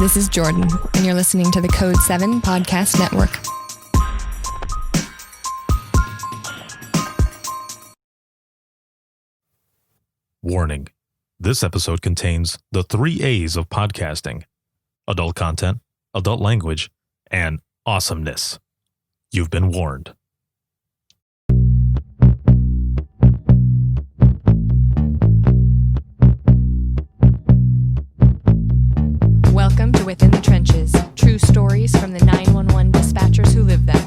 this is Jordan, and you're listening to the Code 7 Podcast Network. Warning. This episode contains the 3 A's of podcasting: adult content, adult language, and awesomeness. You've been warned. Welcome to Within the Trenches, true stories from the 911 dispatchers who live them.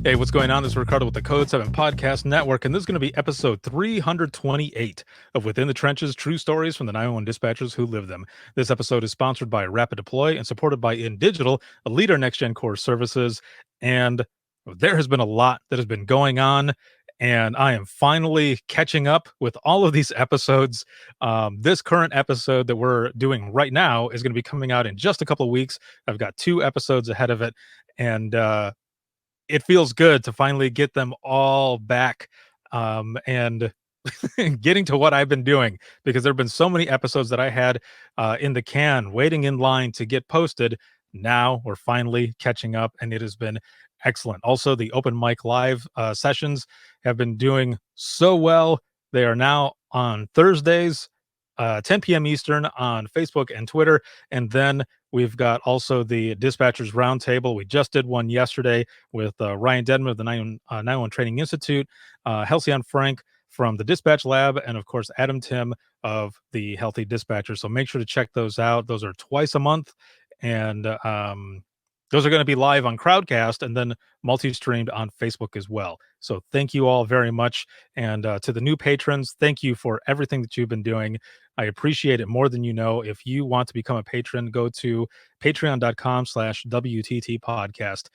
Hey, what's going on? This is Ricardo with the Code 7 Podcast Network, and this is going to be episode 328 of Within the Trenches, true stories from the 911 dispatchers who live them. This episode is sponsored by Rapid Deploy and supported by InDigital, a leader in next-gen core services. And there has been a lot that has been going on, and I am finally catching up with all of these episodes. This current episode that we're doing right now is going to be coming out in just a couple of weeks. I've got 2 episodes ahead of it, and it feels good to finally get them all back and getting to what I've been doing, because there have been so many episodes that I had in the can waiting in line to get posted. Now we're finally catching up, and it has been excellent. Also, the open mic live sessions have been doing so well. They are now on Thursdays, 10 p.m. Eastern on Facebook and Twitter. And then we've got also the Dispatchers Roundtable. We just did one yesterday with Ryan Dedman of the 911 Training Institute, Halcyon Frank from the Dispatch Lab, and of course, Adam Tim of the Healthy Dispatcher. So make sure to check those out. Those are twice a month. And those are going to be live on Crowdcast and then multi-streamed on Facebook as well. So thank you all very much. And to the new patrons, thank you for everything that you've been doing. I appreciate it more than you know. If you want to become a patron, go to patreon.com/WTT podcast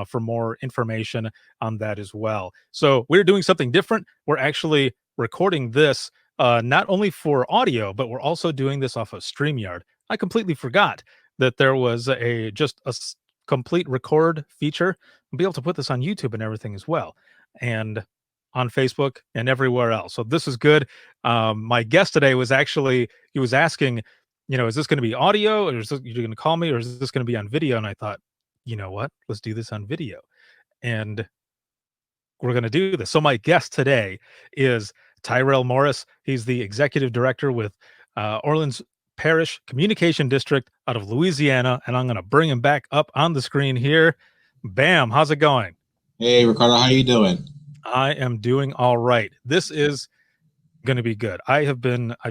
for more information on that as well. So we're doing something different. We're actually recording this not only for audio, but we're also doing this off of StreamYard. I completely forgot that there was just a complete record feature. I'll be able to put this on YouTube and everything as well, and on Facebook and everywhere else. So this is good. My guest today was he was asking, is this going to be audio, or is this, you're going to call me, or is this going to be on video? And I thought, you know what? Let's do this on video. And we're going to do this. So my guest today is Tyrell Morris. He's the executive director with Orleans Parish Communication District out of Louisiana. And I'm going to bring him back up on the screen here. Bam. How's it going? Hey, Ricardo, how you doing? I am doing all right. This is going to be good. I've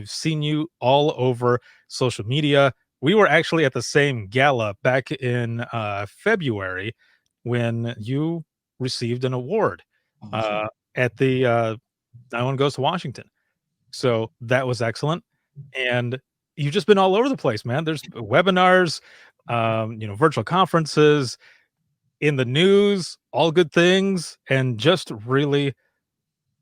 seen you all over social media. We were actually at the same gala back in February when you received an award at the 911 Goes to Washington. So that was excellent. And you've just been all over the place, man. There's webinars, virtual conferences, in the news, all good things, and just really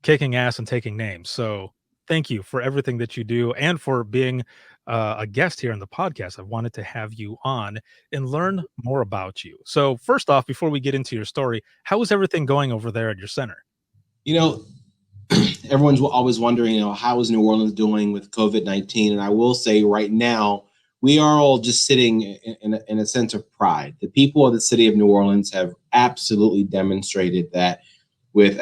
kicking ass and taking names. So thank you for everything that you do and for being a guest here on the podcast. I wanted to have you on and learn more about you. So first off, before we get into your story, how is everything going over there at your center? Everyone's always wondering, how is New Orleans doing with COVID-19? And I will say right now, we are all just sitting in a sense of pride. The people of the city of New Orleans have absolutely demonstrated that with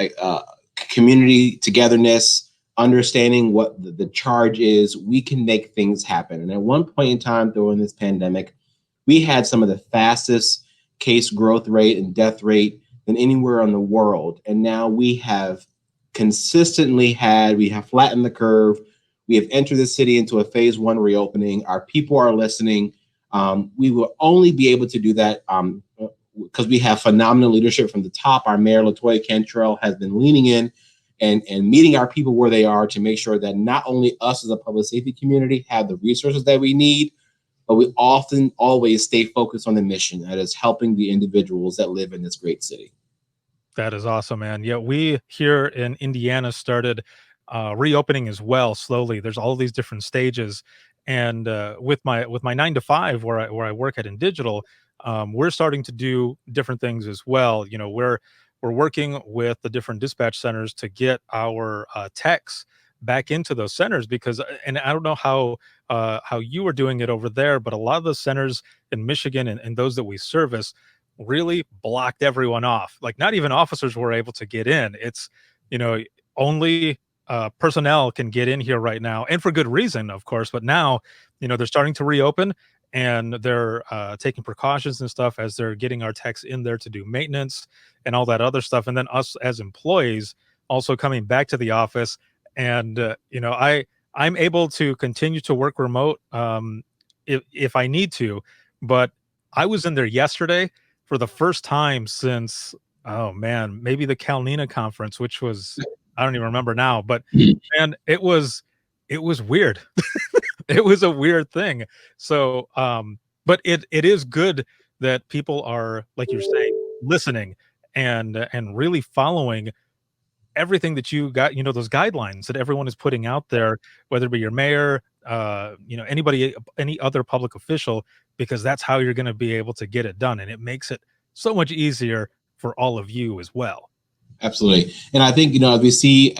community togetherness, understanding what the charge is, we can make things happen. And at one point in time during this pandemic, we had some of the fastest case growth rate and death rate than anywhere in the world. And now we have consistently we have flattened the curve. We have entered the city into a phase 1 reopening. Our people are listening. We will only be able to do that because we have phenomenal leadership from the top. Our mayor, LaToya Cantrell, has been leaning in and meeting our people where they are to make sure that not only us as a public safety community have the resources that we need, but we always stay focused on the mission that is helping the individuals that live in this great city. That is awesome, man. Yeah, we here in Indiana started reopening as well slowly. There's all these different stages, and with my 9 to 5 where I work at InDigital, we're starting to do different things as well. We're we're working with the different dispatch centers to get our techs back into those centers because, and I don't know how you were doing it over there, but a lot of the centers in Michigan and those that we service really blocked everyone off. Like not even officers were able to get in. It's, only personnel can get in here right now, and for good reason, of course. But now, they're starting to reopen, and they're taking precautions and stuff as they're getting our techs in there to do maintenance and all that other stuff. And then us as employees also coming back to the office. And I'm able to continue to work remote if I need to. But I was in there yesterday for the first time since, oh man, maybe the Calnina conference, which was, I don't even remember now, but man, it was weird. It was a weird thing. So, but it is good that people are, like you're saying, listening and really following everything that you got, those guidelines that everyone is putting out there, whether it be your mayor, anybody, any other public official, because that's how you're going to be able to get it done. And it makes it so much easier for all of you as well. Absolutely. And I think, as we see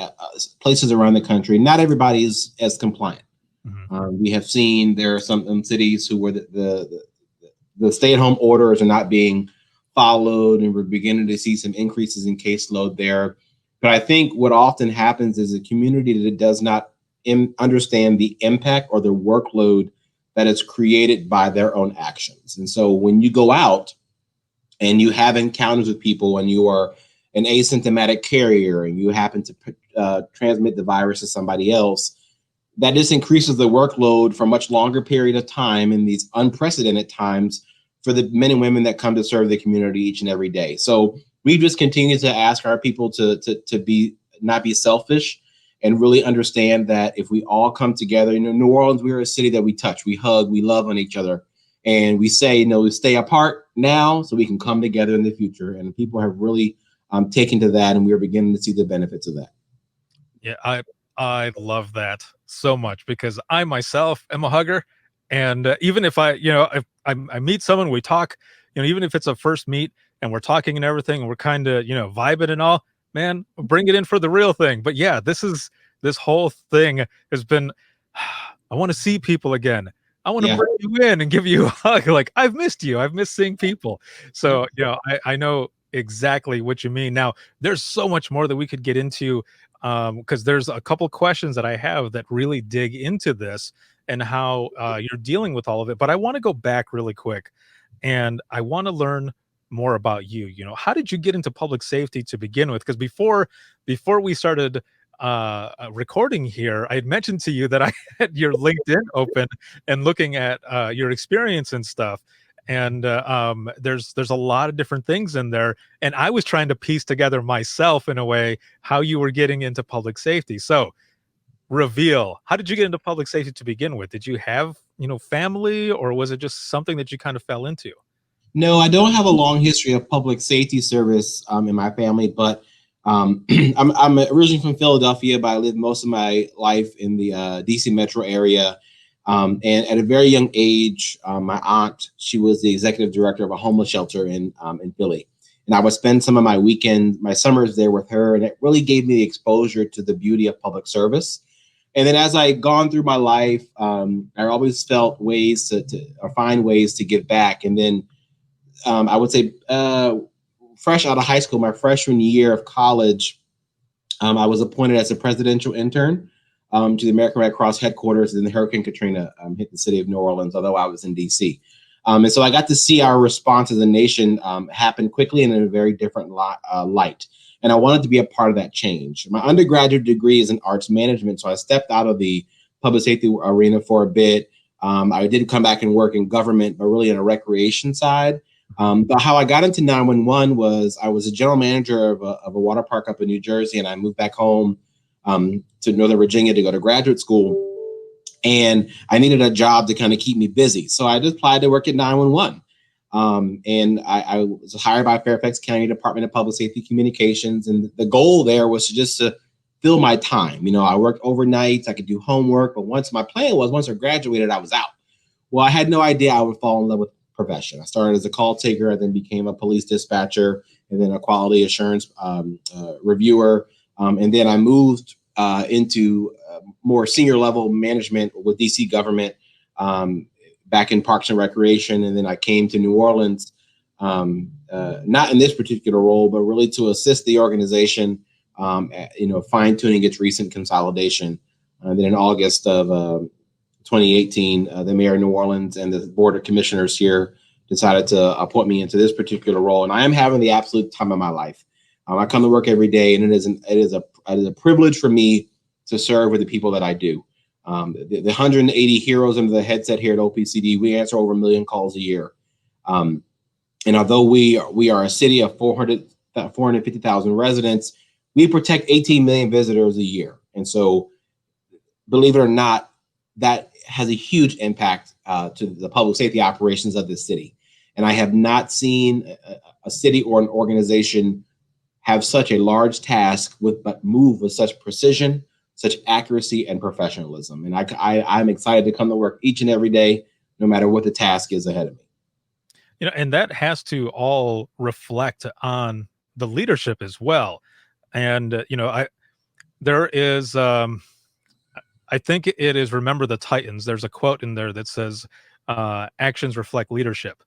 places around the country, not everybody is as compliant. Mm-hmm. We have seen there are some cities who where the stay-at-home orders are not being followed, and we're beginning to see some increases in caseload there. But I think what often happens is a community that does not understand the impact or the workload that is created by their own actions. And so when you go out and you have encounters with people and you are an asymptomatic carrier and you happen to transmit the virus to somebody else, that just increases the workload for a much longer period of time in these unprecedented times for the men and women that come to serve the community each and every day. So we just continue to ask our people to be not be selfish and really understand that if we all come together, New Orleans, we're a city that we touch, we hug, we love on each other. And we say, we stay apart now so we can come together in the future. And people have really taken to that, and we are beginning to see the benefits of that. Yeah, I love that so much because I myself am a hugger. And even if if I meet someone, we talk, even if it's a first meet and we're talking and everything, and we're kind of, vibing and all, man, bring it in for the real thing. But yeah, this whole thing has been, I want to see people again. I want to bring you in and give you a hug. Like, I've missed you. I've missed seeing people. So, I know exactly what you mean. Now, there's so much more that we could get into because there's a couple questions that I have that really dig into this and how you're dealing with all of it. But I want to go back really quick, and I want to learn more about you. How did you get into public safety to begin with? Because before we started recording here, I had mentioned to you that I had your LinkedIn open and looking at your experience and stuff. And there's a lot of different things in there. And I was trying to piece together myself in a way how you were getting into public safety. So reveal, how did you get into public safety to begin with? Did you have, family, or was it just something that you kind of fell into? No, I don't have a long history of public safety service in my family, but I'm originally from Philadelphia, but I lived most of my life in the DC metro area. And at a very young age, my aunt, she was the executive director of a homeless shelter in Philly. And I would spend some of my weekends, my summers there with her. And it really gave me the exposure to the beauty of public service. And then as I gone through my life, I always felt ways to find ways to give back. And then I would say fresh out of high school, my freshman year of college, I was appointed as a presidential intern to the American Red Cross headquarters, and Hurricane Katrina hit the city of New Orleans, although I was in DC. And so I got to see our response as a nation happen quickly and in a very different light. And I wanted to be a part of that change. My undergraduate degree is in arts management, so I stepped out of the public safety arena for a bit. I did come back and work in government, but really in a recreation side. But how I got into 911 was I was a general manager of a water park up in New Jersey, and I moved back home to Northern Virginia to go to graduate school. And I needed a job to kind of keep me busy. So I just applied to work at 911. And I was hired by Fairfax County Department of Public Safety Communications. And the goal there was to fill my time. I worked overnights, I could do homework, but once I graduated, I was out. Well, I had no idea I would fall in love with the profession. I started as a call taker, I then became a police dispatcher, and then a quality assurance reviewer. And then I moved into more senior level management with DC government back in Parks and Recreation. And then I came to New Orleans, not in this particular role, but really to assist the organization, fine tuning its recent consolidation. Then in August of 2018, the mayor of New Orleans and the board of commissioners here decided to appoint me into this particular role. And I am having the absolute time of my life. I come to work every day, and it is a privilege for me to serve with the people that I do. The 180 heroes under the headset here at OPCD, we answer over 1 million calls a year. And although we are a city of 450,000 residents, we protect 18 million visitors a year. And so, believe it or not, that has a huge impact to the public safety operations of this city. And I have not seen a city or an organization have such a large task but move with such precision, such accuracy and professionalism. And I'm excited to come to work each and every day, no matter what the task is ahead of me. And that has to all reflect on the leadership as well. And, there is, I think it is Remember the Titans. There's a quote in there that says, actions reflect leadership.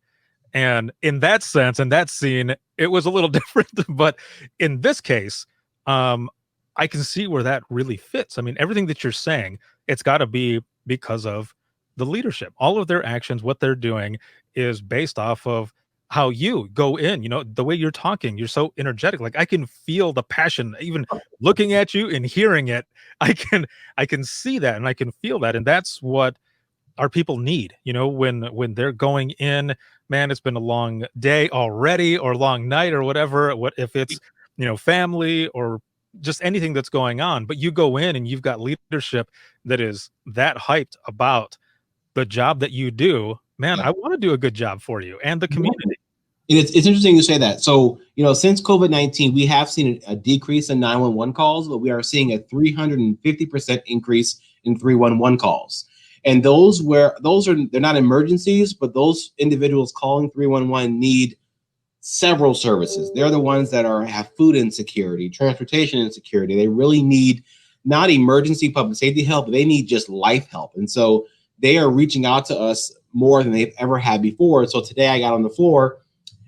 And in that sense, in that scene, it was a little different. But in this case, I can see where that really fits. I mean, everything that you're saying, it's got to be because of the leadership. All of their actions, what they're doing is based off of how you go in, the way you're talking, you're so energetic. Like I can feel the passion, even looking at you and hearing it. I can see that and I can feel that. And that's what our people need, when they're going in, man, it's been a long day already or long night or whatever. What if it's, family or just anything that's going on, but you go in and you've got leadership that is that hyped about the job that you do, man, I want to do a good job for you and the community. It's interesting you say that. So, since COVID-19, we have seen a decrease in 911 calls, but we are seeing a 350% increase in 311 calls. And they're not emergencies, but those individuals calling 311 need several services. They're the ones that have food insecurity, transportation insecurity. They really need not emergency public safety help, but they need just life help. And so they are reaching out to us more than they've ever had before. So today I got on the floor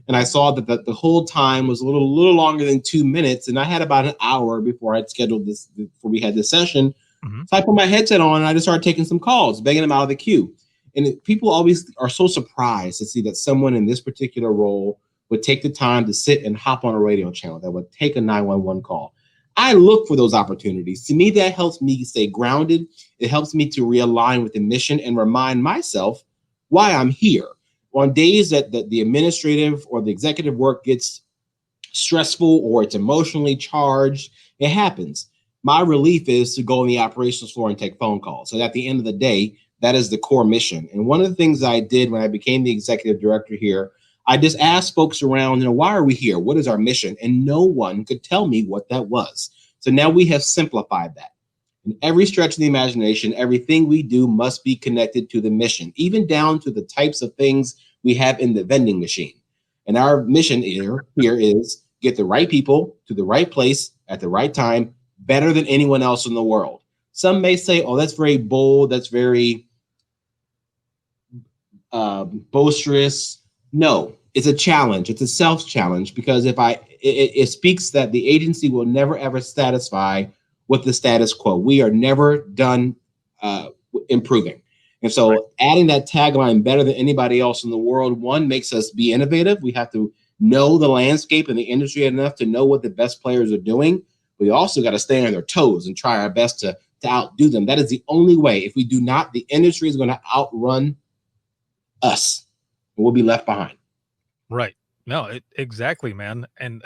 and I saw that the whole time was a little longer than 2 minutes. And I had about an hour before I'd scheduled this, before we had this session. Mm-hmm. So I put my headset on and I just started taking some calls, begging them out of the queue. And people always are so surprised to see that someone in this particular role would take the time to sit and hop on a radio channel that would take a 911 call. I look for those opportunities. To me, that helps me stay grounded. It helps me to realign with the mission and remind myself why I'm here. On days that the administrative or the executive work gets stressful or it's emotionally charged, it happens. My relief is to go on the operations floor and take phone calls. So at the end of the day, that is the core mission. And one of the things I did when I became the executive director here, I just asked folks around, why are we here? What is our mission? And no one could tell me what that was. So now we have simplified that. In every stretch of the imagination, everything we do must be connected to the mission, even down to the types of things we have in the vending machine. And our mission here is get the right people to the right place at the right time, better than anyone else in the world. Some may say, oh, that's very bold. That's very boisterous. No, it's a challenge. It's a self-challenge because it speaks that the agency will never, ever satisfy with the status quo. We are never done improving. And so adding that tagline, better than anybody else in the world, one, makes us be innovative. We have to know the landscape and the industry enough to know what the best players are doing. We also got to stay on their toes and try our best to outdo them. That is the only way. If we do not, the industry is going to outrun us and we'll be left behind. Right. No, exactly, man. And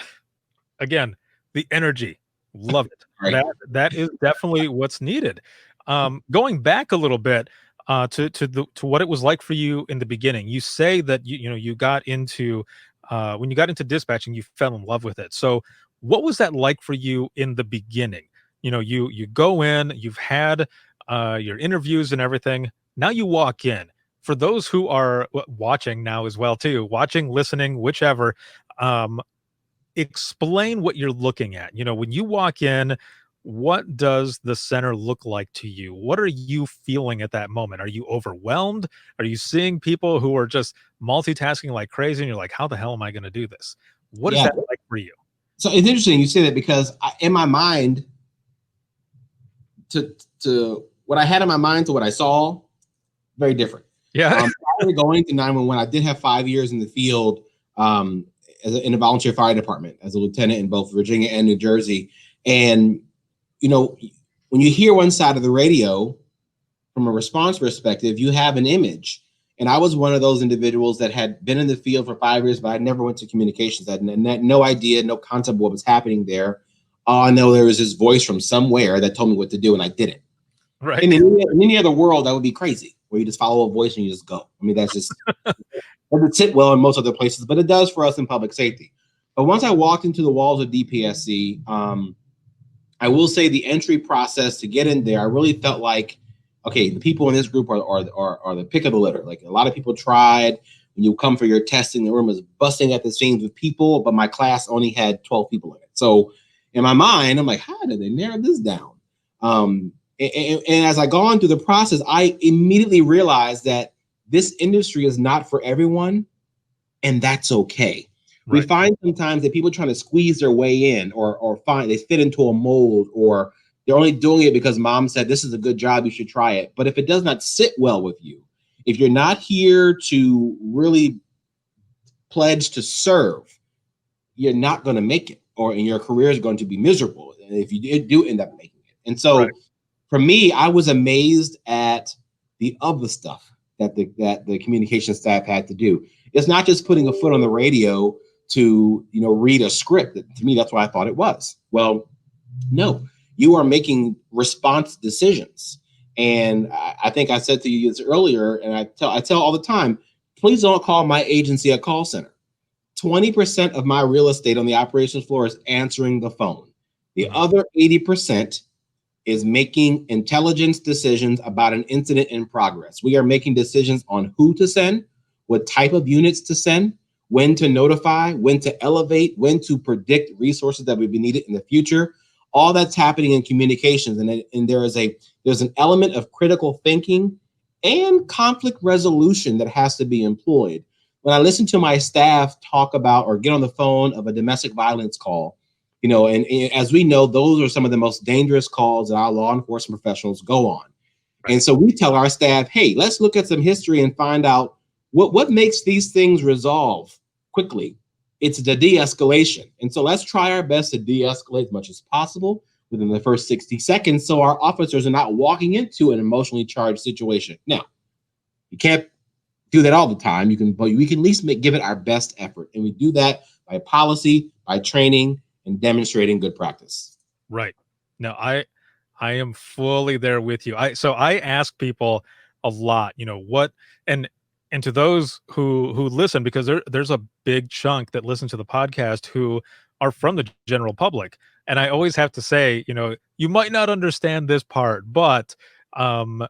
again, the energy, love it. Right. That is definitely what's needed. Going back a little bit to what it was like for you in the beginning, you say that you got into when you got into dispatching, you fell in love with it. So what was that like for you in the beginning? You go in, you've had your interviews and everything. Now you walk in. For those who are watching now as well too, watching, listening, whichever, explain what you're looking at. When you walk in, what does the center look like to you? What are you feeling at that moment? Are you overwhelmed? Are you seeing people who are just multitasking like crazy and you're like, how the hell am I going to do this? What is Yeah. that like for you? So it's interesting you say that, because in my mind, to what I had in my mind to what I saw, very different. Yeah. Prior to going to 911, I did have 5 years in the field in a volunteer fire department as a lieutenant in both Virginia and New Jersey. And, when you hear one side of the radio from a response perspective, you have an image. And I was one of those individuals that had been in the field for 5 years, but I never went to communications. I had no idea, no concept of what was happening there. All I know, there was this voice from somewhere that told me what to do, and I did it. Right. In any other world, that would be crazy, where you just follow a voice and you just go. I mean, that's just doesn't sit well in most other places, but it does for us in public safety. But once I walked into the walls of DPSC, I will say the entry process to get in there, I really felt like, okay, the people in this group are the pick of the litter. Like, a lot of people tried. When you come for your testing, the room is busting at the seams with people, but my class only had 12 people in it. So in my mind, I'm like, how did they narrow this down? And as I go on through the process, I immediately realized that this industry is not for everyone, and that's okay. Right. We find sometimes that people trying to squeeze their way in, or find they fit into a mold, or they're only doing it because mom said this is a good job, you should try it. But if it does not sit well with you, if you're not here to really pledge to serve, you're not going to make it, and your career is going to be miserable if you do end up making it. And so for me, I was amazed at the other stuff that the communication staff had to do. It's not just putting a foot on the radio to read a script. To me, that's what I thought it was. Well, no, you are making response decisions. And I think I said to you this earlier, and I tell all the time, please don't call my agency a call center. 20% of my real estate on the operations floor is answering the phone. The other 80% is making intelligence decisions about an incident in progress. We are making decisions on who to send, what type of units to send, when to notify, when to elevate, when to predict resources that would be needed in the future. All that's happening in communications. And there's an element of critical thinking and conflict resolution that has to be employed. When I listen to my staff talk about or get on the phone of a domestic violence call, and as we know, those are some of the most dangerous calls that our law enforcement professionals go on. Right. And so we tell our staff, hey, let's look at some history and find out what makes these things resolve quickly. It's the de-escalation. And so let's try our best to de-escalate as much as possible within the first 60 seconds so our officers are not walking into an emotionally charged situation. Now, you can't do that all the time. But we can at least give it our best effort. And we do that by policy, by training, and demonstrating good practice. Right. No, I am fully there with you. So I ask people a lot, what, and to those who listen, because there's a big chunk that listen to the podcast who are from the general public. And I always have to say, you might not understand this part, but what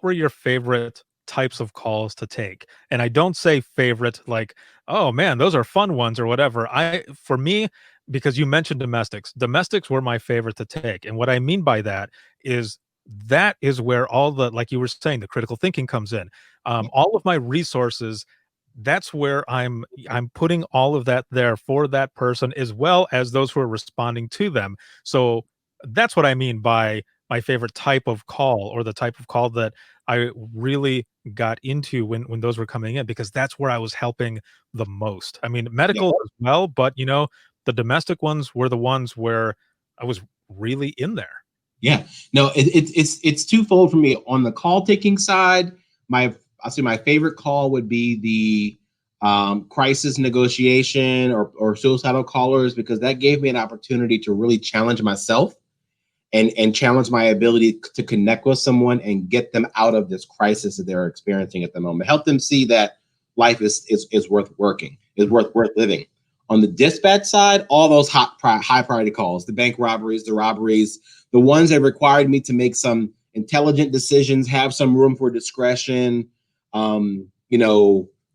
were your favorite types of calls to take? And I don't say favorite like, oh man, those are fun ones or whatever. For me, because you mentioned domestics were my favorite to take. And what I mean by that is where all the, like you were saying, the critical thinking comes in. All of my resources, that's where I'm putting all of that there for that person, as well as those who are responding to them. So that's what I mean by my favorite type of call, or the type of call that I really got into when those were coming in, because that's where I was helping the most. I mean, medical as well, but the domestic ones were the ones where I was really in there. Yeah, no, it's twofold for me. On the call taking side, I'll say my favorite call would be the crisis negotiation or suicidal callers, because that gave me an opportunity to really challenge myself and challenge my ability to connect with someone and get them out of this crisis that they're experiencing at the moment. Help them see that life is worth working, is worth living. On the dispatch side, all those high priority calls, the bank robberies, the robberies, the ones that required me to make some intelligent decisions, have some room for discretion,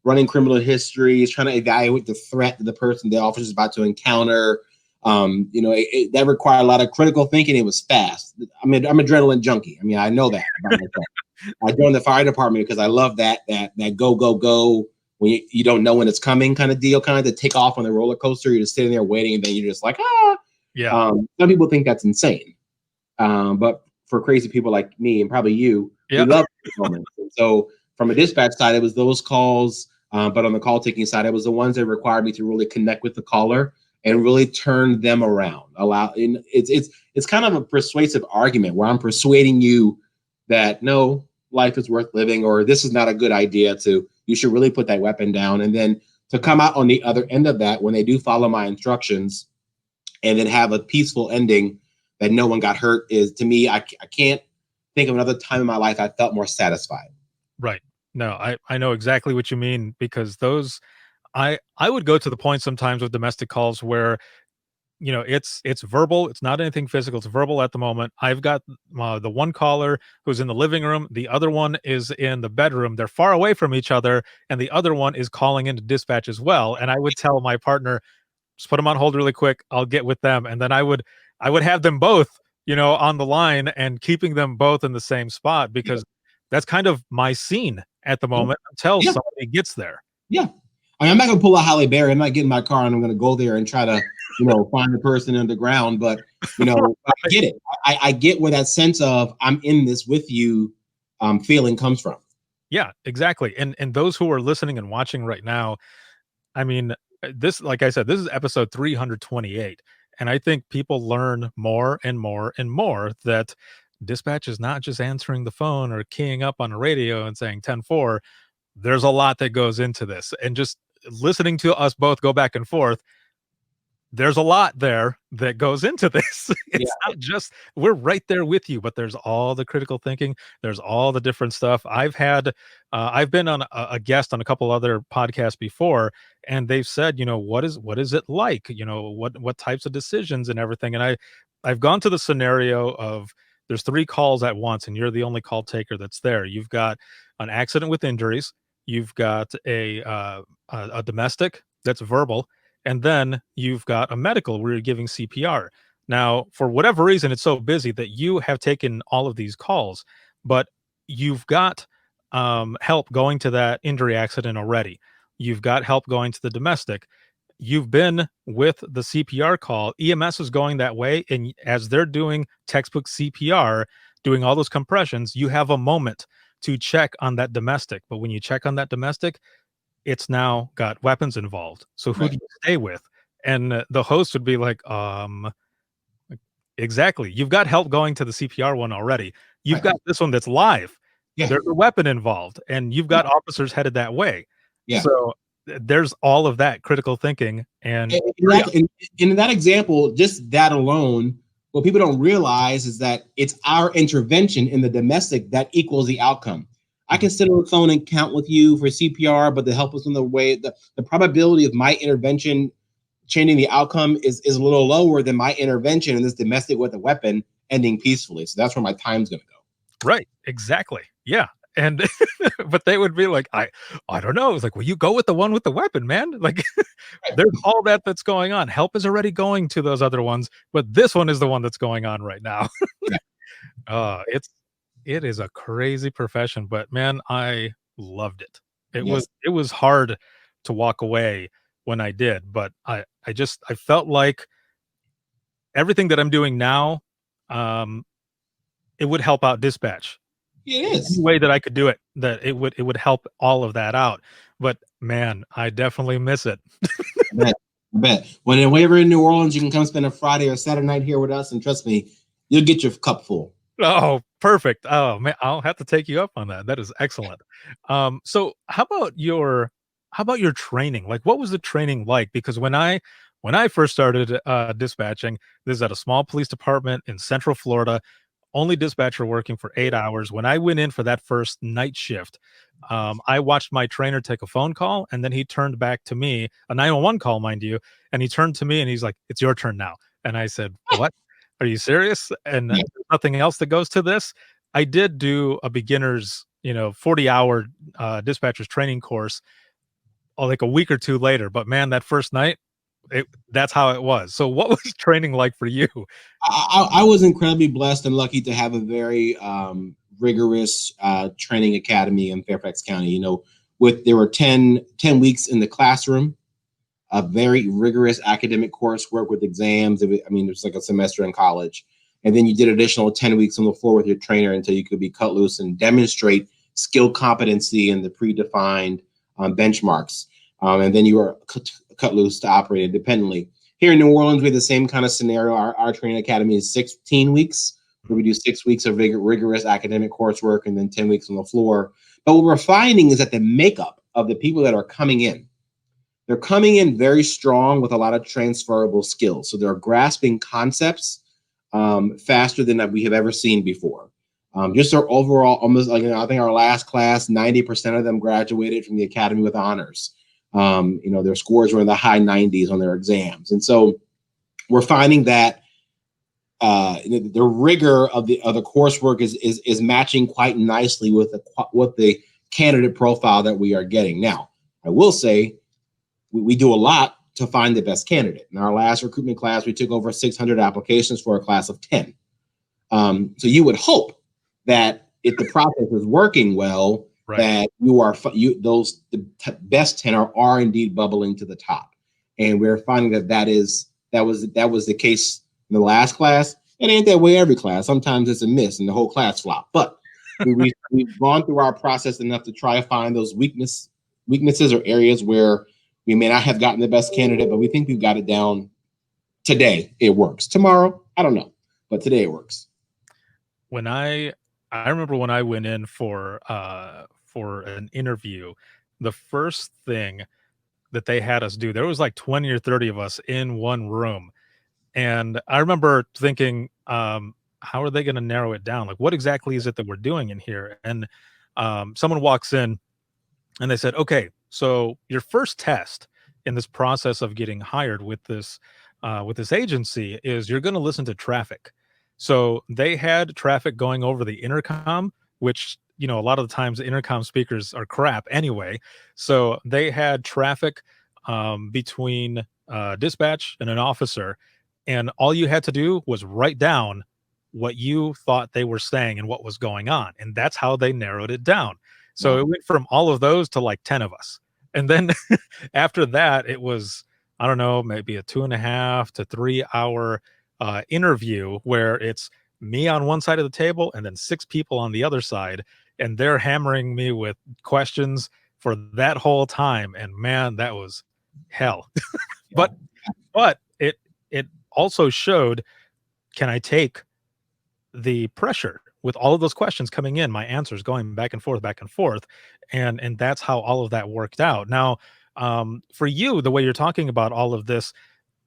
running criminal histories, trying to evaluate the threat that the officer is about to encounter. That required a lot of critical thinking. It was fast. I mean, I'm adrenaline junkie. I mean, I know that about myself. I joined the fire department because I love that go when you don't know when it's coming kind of deal, kind of to take off on the roller coaster. You're just sitting there waiting, and then you're just like, ah. Yeah. Some people think that's insane, but for crazy people like me and probably you, Yeah. we love these moments. And so from a dispatch side, it was those calls, but on the call taking side, it was the ones that required me to really connect with the caller and really turn them around. It's kind of a persuasive argument where I'm persuading you that no, life is worth living, or this is not a good idea. You should really put that weapon down, and then to come out on the other end of that when they do follow my instructions, and then have a peaceful ending that no one got hurt is, to me, I can't think of another time in my life I felt more satisfied. Right. No, I know exactly what you mean, because those, I would go to the point sometimes with domestic calls where, it's verbal. It's not anything physical. It's verbal at the moment. I've got the one caller who's in the living room. The other one is in the bedroom. They're far away from each other. And the other one is calling into dispatch as well. And I would tell my partner, just put them on hold really quick. I'll get with them. And then I would have them both, on the line and keeping them both in the same spot, because that's kind of my scene at the moment until somebody gets there. Yeah. I mean, I'm not going to pull a Halle Berry. I'm not getting my car and I'm going to go there and try to, find the person in the ground. But, I get it. I get where that sense of I'm in this with you feeling comes from. Yeah, exactly. And those who are listening and watching right now, I mean, this, like I said, this is episode 328. And I think people learn more and more and more that dispatch is not just answering the phone or keying up on a radio and saying 10-4. There's a lot that goes into this. And just listening to us both go back and forth, there's a lot there that goes into this. It's not just, we're right there with you, but there's all the critical thinking. There's all the different stuff. I've been on a guest on a couple other podcasts before, and they've said, what is it like? What types of decisions and everything. And I've gone to the scenario of, there's 3 calls at once, and you're the only call taker that's there. You've got an accident with injuries. You've got a domestic that's verbal. And then you've got a medical where you're giving CPR. Now, for whatever reason, it's so busy that you have taken all of these calls, but you've got help going to that injury accident already. You've got help going to the domestic. You've been with the CPR call. EMS is going that way. And as they're doing textbook CPR, doing all those compressions, you have a moment to check on that domestic. But when you check on that domestic, it's now got weapons involved. So who do you stay with? And the host would be like, exactly. You've got help going to the CPR one already. You've got this one that's live. Yeah. There's a weapon involved, and you've got officers headed that way. Yeah. So there's all of that critical thinking. And in that example, just that alone, what people don't realize is that it's our intervention in the domestic that equals the outcome. I can sit on the phone and count with you for CPR, but to help us in the way, the probability of my intervention changing the outcome is a little lower than my intervention in this domestic with a weapon ending peacefully. So that's where my time's going to go. Right. Exactly. Yeah. And, but they would be like, I don't know. It's like, well, you go with the one with the weapon, man. Like there's all that's going on. Help is already going to those other ones, but this one is the one that's going on right now. It is a crazy profession, but man, I loved it. It was hard to walk away when I did, but I felt like everything that I'm doing now, it would help out dispatch. It is. Any way that I could do it, that it would help all of that out. But man, I definitely miss it. I bet. Whenever in New Orleans, you can come spend a Friday or Saturday night here with us, and trust me, you'll get your cup full. Oh, perfect. Oh man, I'll have to take you up on that. That is excellent. So how about your training? Like, what was the training like? Because when I first started dispatching, this is at a small police department in Central Florida, only dispatcher working for 8 hours. When I went in for that first night shift, I watched my trainer take a phone call, and then he turned back to me, a 911 call, mind you, and he turned to me and he's like, "It's your turn now." And I said, "What? Are you serious?" And there's nothing else that goes to this. I did do a beginner's, 40-hour dispatcher's training course like a week or two later. But man, that first night, that's how it was. So what was training like for you? I was incredibly blessed and lucky to have a very rigorous training academy in Fairfax County. You know, there were 10 weeks in the classroom, a very rigorous academic coursework with exams. It was like a semester in college. And then you did additional 10 weeks on the floor with your trainer until you could be cut loose and demonstrate skill competency in the predefined benchmarks. And then you were cut loose to operate independently. Here in New Orleans, we have the same kind of scenario. Our training academy is 16 weeks, where we do 6 weeks of rigorous academic coursework and then 10 weeks on the floor. But what we're finding is that the makeup of the people that are coming in, they're coming in very strong with a lot of transferable skills. So they're grasping concepts faster than we have ever seen before. Just our overall, almost like, I think our last class, 90% of them graduated from the academy with honors. Their scores were in the high 90s on their exams. And so we're finding that the rigor of the coursework is matching quite nicely with the candidate profile that we are getting. Now, I will say we do a lot to find the best candidate. In our last recruitment class, we took over 600 applications for a class of 10. So you would hope that if the process is working well, right, that the best 10 are indeed bubbling to the top. And we're finding that was the case in the last class. It ain't that way every class. Sometimes it's a miss and the whole class flop. But we've gone through our process enough to try to find those weaknesses or areas where we may not have gotten the best candidate, but we think we've got it down. Today it works. Tomorrow, I don't know, but today it works. When I remember when I went in for an interview, the first thing that they had us do, there was like 20 or 30 of us in one room. And I remember thinking, how are they going to narrow it down? Like, what exactly is it that we're doing in here? And someone walks in and they said, okay, so your first test in this process of getting hired with this agency is you're going to listen to traffic. So they had traffic going over the intercom, which, a lot of the times the intercom speakers are crap anyway. So they had traffic between dispatch and an officer. And all you had to do was write down what you thought they were saying and what was going on. And that's how they narrowed it down. So It went from all of those to like 10 of us. And then after that, it was, I don't know, maybe a 2.5 to 3 hour interview where it's me on one side of the table and then 6 people on the other side. And they're hammering me with questions for that whole time. And man, that was hell. But it also showed, can I take the pressure with all of those questions coming in, my answers going back and forth, and that's how all of that worked out. Now, for you, the way you're talking about all of this,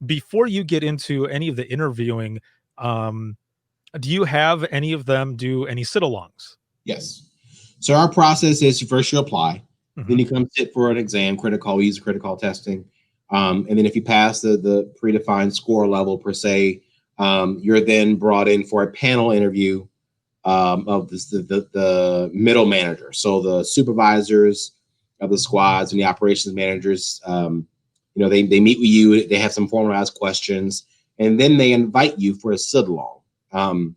before you get into any of the interviewing, do you have any of them do any sit-alongs? Yes. So our process is first you apply, then you come sit for an exam, we use critical testing. And then if you pass the predefined score level per se, you're then brought in for a panel interview of the middle manager. So the supervisors of the squads and the operations managers, they meet with you, they have some formalized questions, and then they invite you for a sit-along. And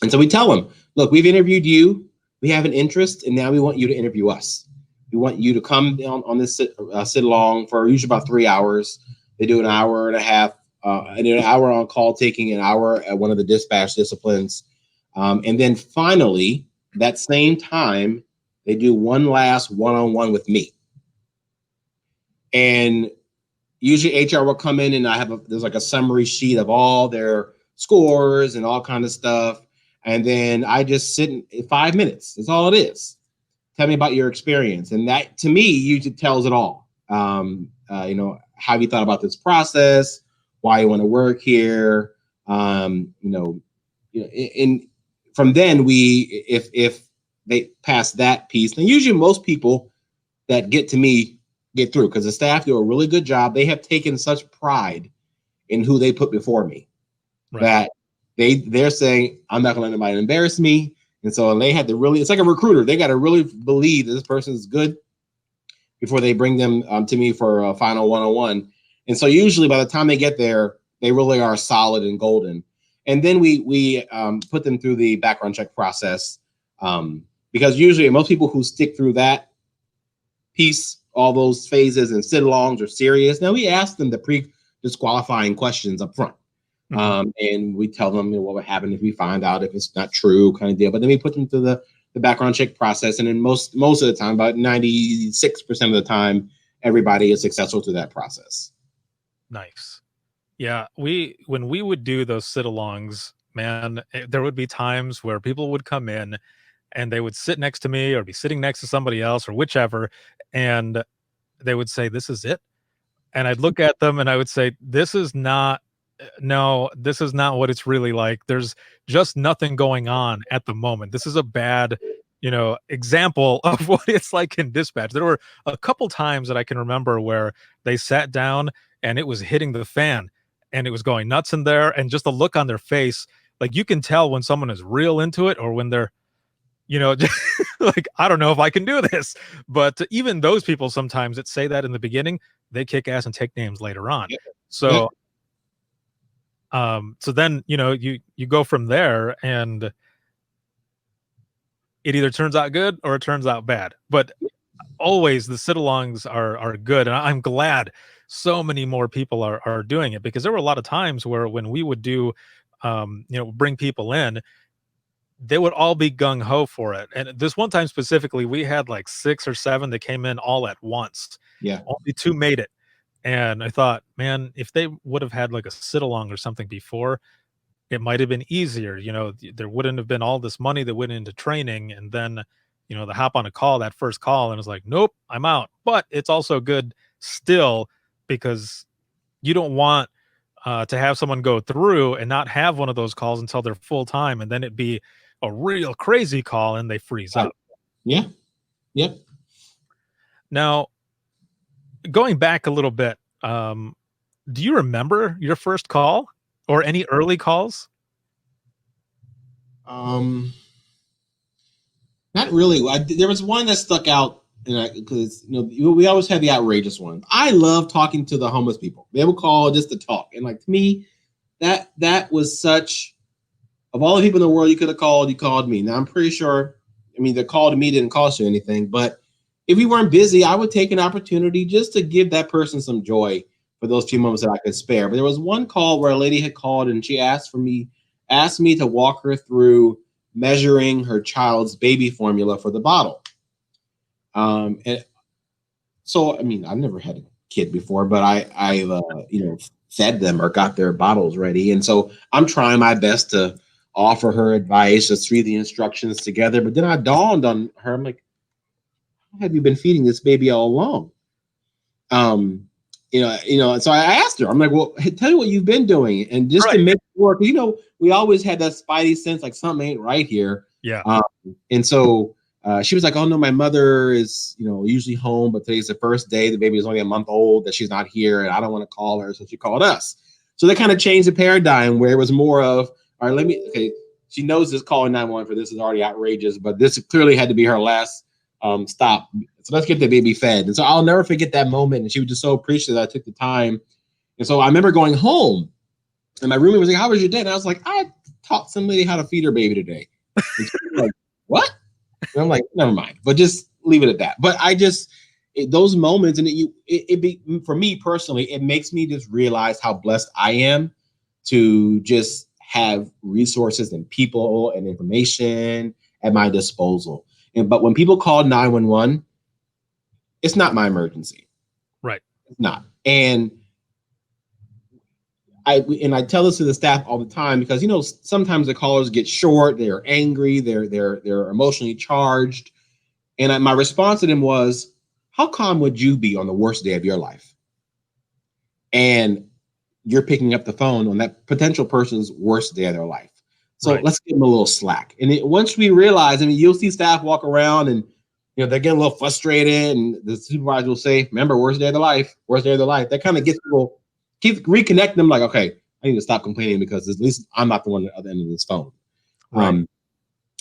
so we tell them, look, we've interviewed you, we have an interest, and now we want you to interview us. We want you to come on this sit-along for usually about 3 hours. They do an hour and a half, and an hour on call taking, an hour at one of the dispatch disciplines. And then finally, that same time, they do one last one-on-one with me. And usually HR will come in and there's like a summary sheet of all their scores and all kind of stuff. And then I just sit in 5 minutes. That's all it is. Tell me about your experience. And that, to me, usually tells it all. How you thought about this process, why you want to work here. And from then if they pass that piece, and usually most people that get to me get through because the staff do a really good job. They have taken such pride in who they put before me, right, that they're saying, I'm not gonna let anybody embarrass me. And so they had to really, it's like a recruiter. They got to really believe that this person is good before they bring them to me for a final one-on-one. And so usually by the time they get there, they really are solid and golden. And then we put them through the background check process, because usually most people who stick through that piece, all those phases and sit-alongs are serious. Now we ask them the pre-disqualifying questions up front. And we tell them what would happen if we find out if it's not true, kind of deal. But then we put them through the background check process. And then most of the time, about 96% of the time, everybody is successful through that process. Nice. Yeah, when we would do those sit-alongs, man, there would be times where people would come in and they would sit next to me or be sitting next to somebody else or whichever, and they would say, "This is it." And I'd look at them and I would say, this is not what it's really like. There's just nothing going on at the moment. This is a bad, example of what it's like in dispatch. There were a couple times that I can remember where they sat down and it was hitting the fan and it was going nuts in there, and just the look on their face, like you can tell when someone is real into it or when they're, like, I don't know if I can do this. But even those people sometimes that say that in the beginning, they kick ass and take names later on. Yeah. So so then, you go from there, and it either turns out good or it turns out bad. But always the sit-alongs are good. And I'm glad so many more people are doing it, because there were a lot of times where when we would do, bring people in, they would all be gung-ho for it. And this one time specifically, we had like 6 or 7 that came in all at once. Yeah. Only 2 made it. And I thought, man, if they would have had like a sit-along or something before, it might have been easier. There wouldn't have been all this money that went into training. And then, the hop on a call, that first call, and it's like, nope, I'm out. But it's also good still, because you don't want to have someone go through and not have one of those calls until they're full time, and then it'd be a real crazy call and they freeze up. Yeah. Yep. Now, going back a little bit, do you remember your first call or any early calls? Not really. There was one that stuck out, because we always had the outrageous ones. I love talking to the homeless people. They would call just to talk, and like, to me, that was such. Of all the people in the world you could have called, you called me. Now I'm pretty sure. The call to me didn't cost you anything, but if we weren't busy, I would take an opportunity just to give that person some joy for those few moments that I could spare. But there was one call where a lady had called and she asked me to walk her through measuring her child's baby formula for the bottle. And so, I've never had a kid before, but I've fed them or got their bottles ready. And so I'm trying my best to offer her advice, just read the instructions together. But then I dawned on her, I'm like, how have you been feeding this baby all along? So I asked her, I'm like, well, tell me what you've been doing. And just to make it work, we always had that spidey sense, like something ain't right here. Yeah. And so she was like, oh no, my mother is, usually home, but today's the first day. The baby is only a month old, that she's not here, and I don't want to call her. So she called us. So they kind of changed the paradigm, where it was more of, all right, she knows this calling 911 for this is already outrageous, but this clearly had to be her last stop. So let's get the baby fed. And so I'll never forget that moment. And she was just so appreciative that I took the time. And so I remember going home, and my roommate was like, how was your day? And I was like, I taught some lady how to feed her baby today. And she was like, what? And I'm like, never mind, but just leave it at that. But those moments, and for me personally, it makes me just realize how blessed I am to just have resources and people and information at my disposal. But when people call 911, it's not my emergency. Right. It's not. And I tell this to the staff all the time, because sometimes the callers get short, they're angry, they're emotionally charged, and my response to them was, how calm would you be on the worst day of your life? And you're picking up the phone on that potential person's worst day of their life. So let's give them a little slack. And once we realize, you'll see staff walk around and they're getting a little frustrated, and the supervisor will say, remember, worst day of their life. That kind of gets people, reconnect them, like, okay, I need to stop complaining, because at least I'm not the one at the other end of this phone. Right.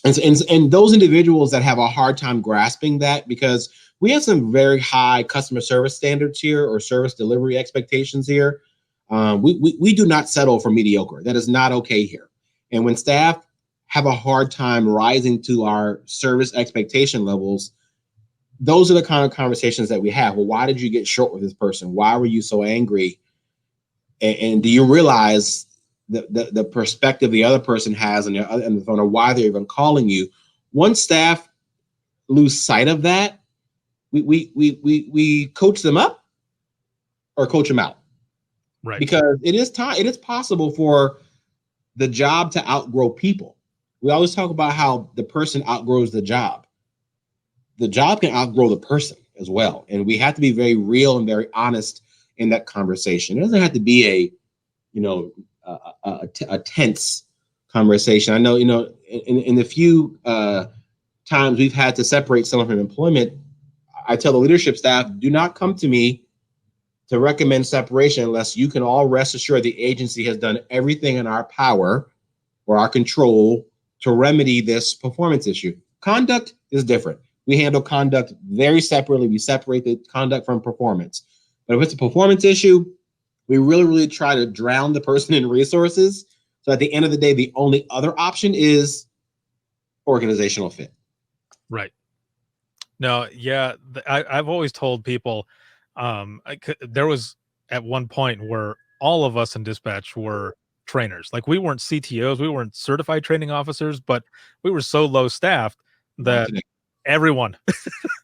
And those individuals that have a hard time grasping that, because we have some very high customer service standards here, or service delivery expectations here. We do not settle for mediocre. That is not okay here. And when staff have a hard time rising to our service expectation levels, those are the kind of conversations that we have. Well, why did you get short with this person? Why were you so angry? And do you realize the perspective the other person has on the phone, or why they're even calling you? Once staff lose sight of that, we coach them up or coach them out. Right. Because it is possible for the job to outgrow people. We always talk about how the person outgrows the job. The job can outgrow the person as well. And we have to be very real and very honest in that conversation. It doesn't have to be a tense conversation. I know, in the few times we've had to separate someone from employment, I tell the leadership staff, do not come to me to recommend separation unless you can all rest assured the agency has done everything in our power or our control to remedy this performance issue. Conduct is different. We handle conduct very separately. We separate the conduct from performance. But if it's a performance issue, we really, really try to drown the person in resources. So at the end of the day, the only other option is organizational fit. Right. No, yeah, I've always told people, there was at one point where all of us in dispatch were trainers. Like, we weren't CTOs, we weren't certified training officers, but we were so low staffed that everyone,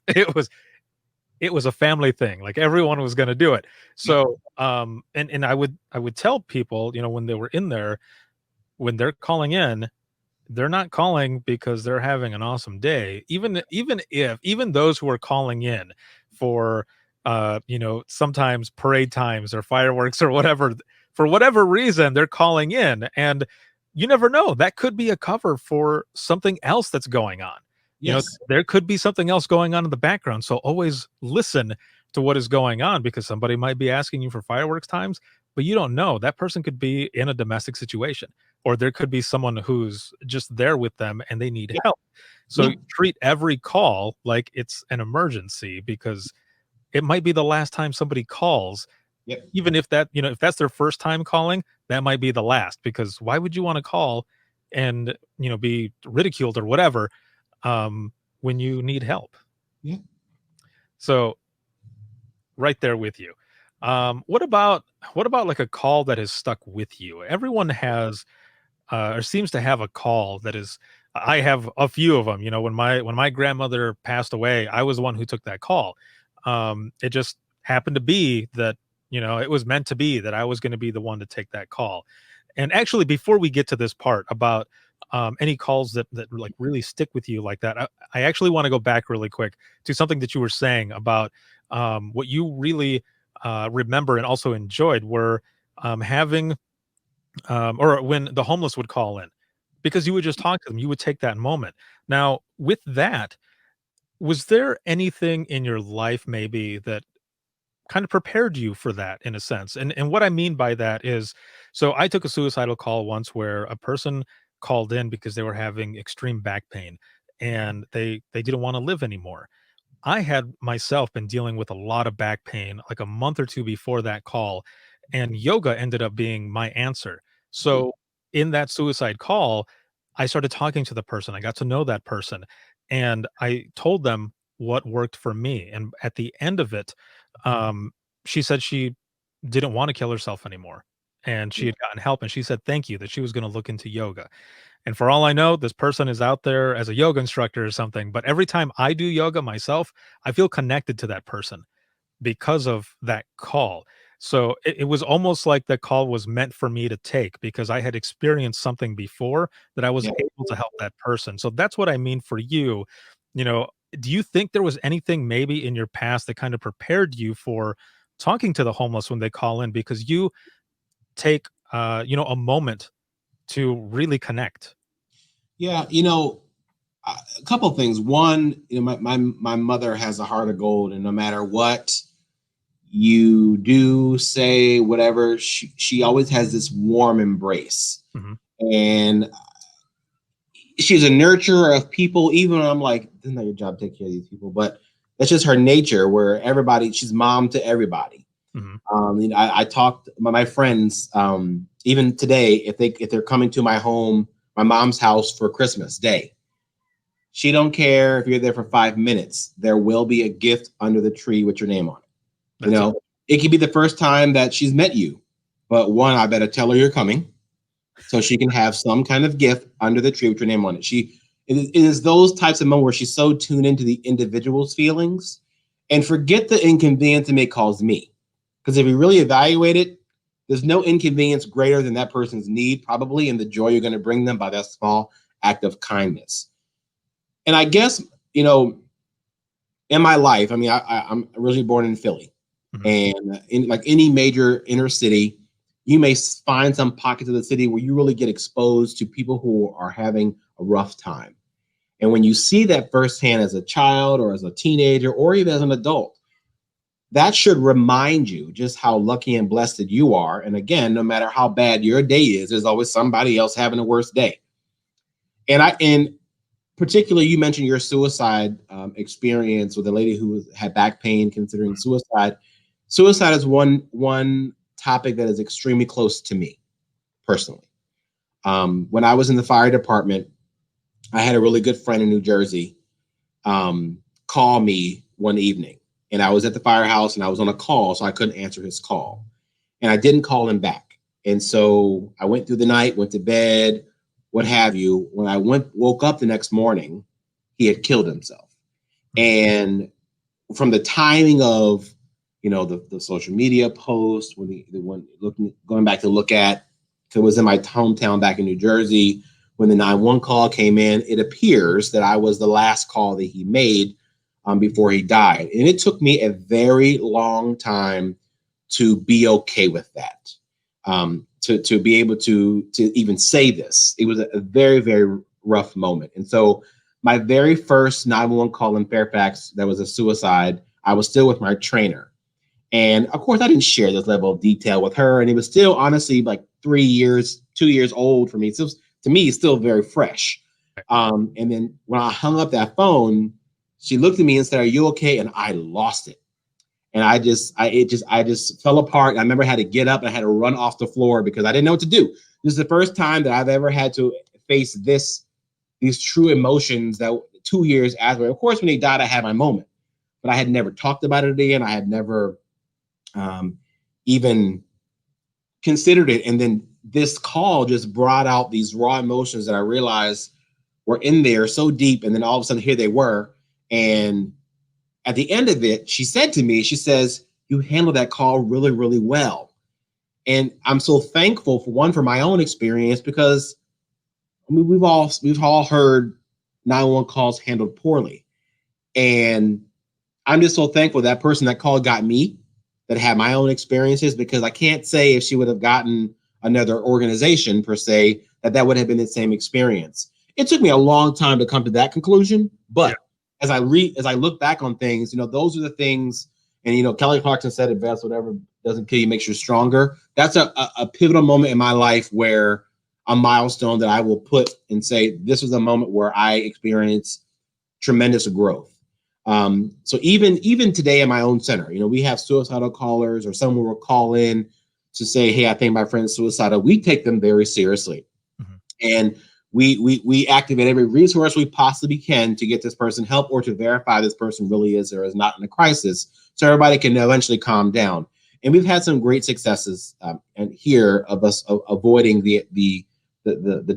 it was a family thing. Like, everyone was going to do it. So, and I would tell people, when they were in there, when they're calling in, they're not calling because they're having an awesome day. Even those who are calling in for, sometimes parade times or fireworks or whatever, for whatever reason, they're calling in, and you never know. That could be a cover for something else that's going on. Yes. There could be something else going on in the background. So always listen to what is going on, because somebody might be asking you for fireworks times, but you don't know. That person could be in a domestic situation, or there could be someone who's just there with them and they need help. So treat every call like it's an emergency, because it might be the last time somebody calls. Even if if that's their first time calling, that might be the last, because why would you want to call and, be ridiculed or whatever, when you need help? So right there with you. What about like a call that has stuck with you? Everyone has, or seems to have, a call that is. I have a few of them. When my grandmother passed away, I was the one who took that call. It just happened to be that, it was meant to be that I was going to be the one to take that call. And actually, before we get to this part about any calls that like really stick with you like that, I actually want to go back really quick to something that you were saying about what you really remember and also enjoyed were having or when the homeless would call in, because you would just talk to them. You would take that moment. Now, with that, was there anything in your life maybe that kind of prepared you for that, in a sense? And what I mean by that is, so I took a suicidal call once where a person called in because they were having extreme back pain and they didn't want to live anymore. I had myself been dealing with a lot of back pain like a month or two before that call, and yoga ended up being my answer. So in that suicide call, I started talking to the person. I got to know that person, and I told them what worked for me. And at the end of it, um, she said she didn't want to kill herself anymore, and she had gotten help. And she said thank you, that she was going to look into yoga. And for all I know, this person is out there as a yoga instructor or something. But every time I do yoga myself, I feel connected to that person because of that call. So it was almost like the call was meant for me to take, because I had experienced something before that I was able to help that person. So that's what I mean for you. Do you think there was anything maybe in your past that kind of prepared you for talking to the homeless when they call in, because you take a moment to really connect? Yeah, a couple of things. One, my mother has a heart of gold, and no matter what you do, say, whatever, she always has this warm embrace. Mhm. And she's a nurturer of people, even when I'm like, this is not your job to take care of these people, but that's just her nature where she's mom to everybody. I talked my friends, even today, if they're coming to my mom's house for Christmas Day, she don't care if you're there for 5 minutes. There will be a gift under the tree with your name on it. It could be the first time that she's met you, but one, I better tell her you're coming, so she can have some kind of gift under the tree with your name on it. It is those types of moments where she's so tuned into the individual's feelings and forget the inconvenience it may cause me. Because if you really evaluate it, there's no inconvenience greater than that person's need, probably, and the joy you're going to bring them by that small act of kindness. And I guess, in my life, I'm originally born in Philly. And in like any major inner city, you may find some pockets of the city where you really get exposed to people who are having a rough time. And when you see that firsthand as a child or as a teenager or even as an adult, that should remind you just how lucky and blessed you are. And again, no matter how bad your day is, there's always somebody else having a worse day. And particularly, you mentioned your suicide experience with a lady who had back pain considering suicide. Suicide is one topic that is extremely close to me personally. When I was in the fire department, I had a really good friend in New Jersey call me one evening. And I was at the firehouse and I was on a call, so I couldn't answer his call. And I didn't call him back. And so I went through the night, went to bed, what have you. When I woke up the next morning, he had killed himself. And from the timing of, the social media post, going back to look at, if it was in my hometown back in New Jersey, when the 911 call came in, it appears that I was the last call that he made before he died. And it took me a very long time to be okay with that, to be able to even say this. It was a very, very rough moment. And so my very first 911 call in Fairfax, that was a suicide, I was still with my trainer. And of course, I didn't share this level of detail with her. And it was still honestly like 2 years old for me. So to me, it's still very fresh. And then when I hung up that phone, she looked at me and said, "Are you okay?" And I lost it. And I just fell apart. I remember I had to get up and I had to run off the floor because I didn't know what to do. This is the first time that I've ever had to face these true emotions that 2 years after. Of course, when he died, I had my moment, but I had never talked about it again. I had never even considered it. And then this call just brought out these raw emotions that I realized were in there so deep. And then all of a sudden, here they were. And at the end of it, she said to me, she says, "You handled that call really, really well." And I'm so thankful for my own experience, because we've all heard 911 calls handled poorly. And I'm just so thankful that person that called got me, that had my own experiences, because I can't say if she would have gotten another organization per se, that would have been the same experience. It took me a long time to come to that conclusion, but as I look back on things, those are the things. And Kelly Clarkson said it best: whatever doesn't kill you makes you stronger. That's a pivotal moment in my life, where a milestone that I will put and say, this was a moment where I experienced tremendous growth. So even today in my own center, we have suicidal callers, or someone will call in to say, "Hey, I think my friend's suicidal." We take them very seriously. And we activate every resource we possibly can to get this person help, or to verify this person really is or is not in a crisis, so everybody can eventually calm down. And we've had some great successes and here of us avoiding the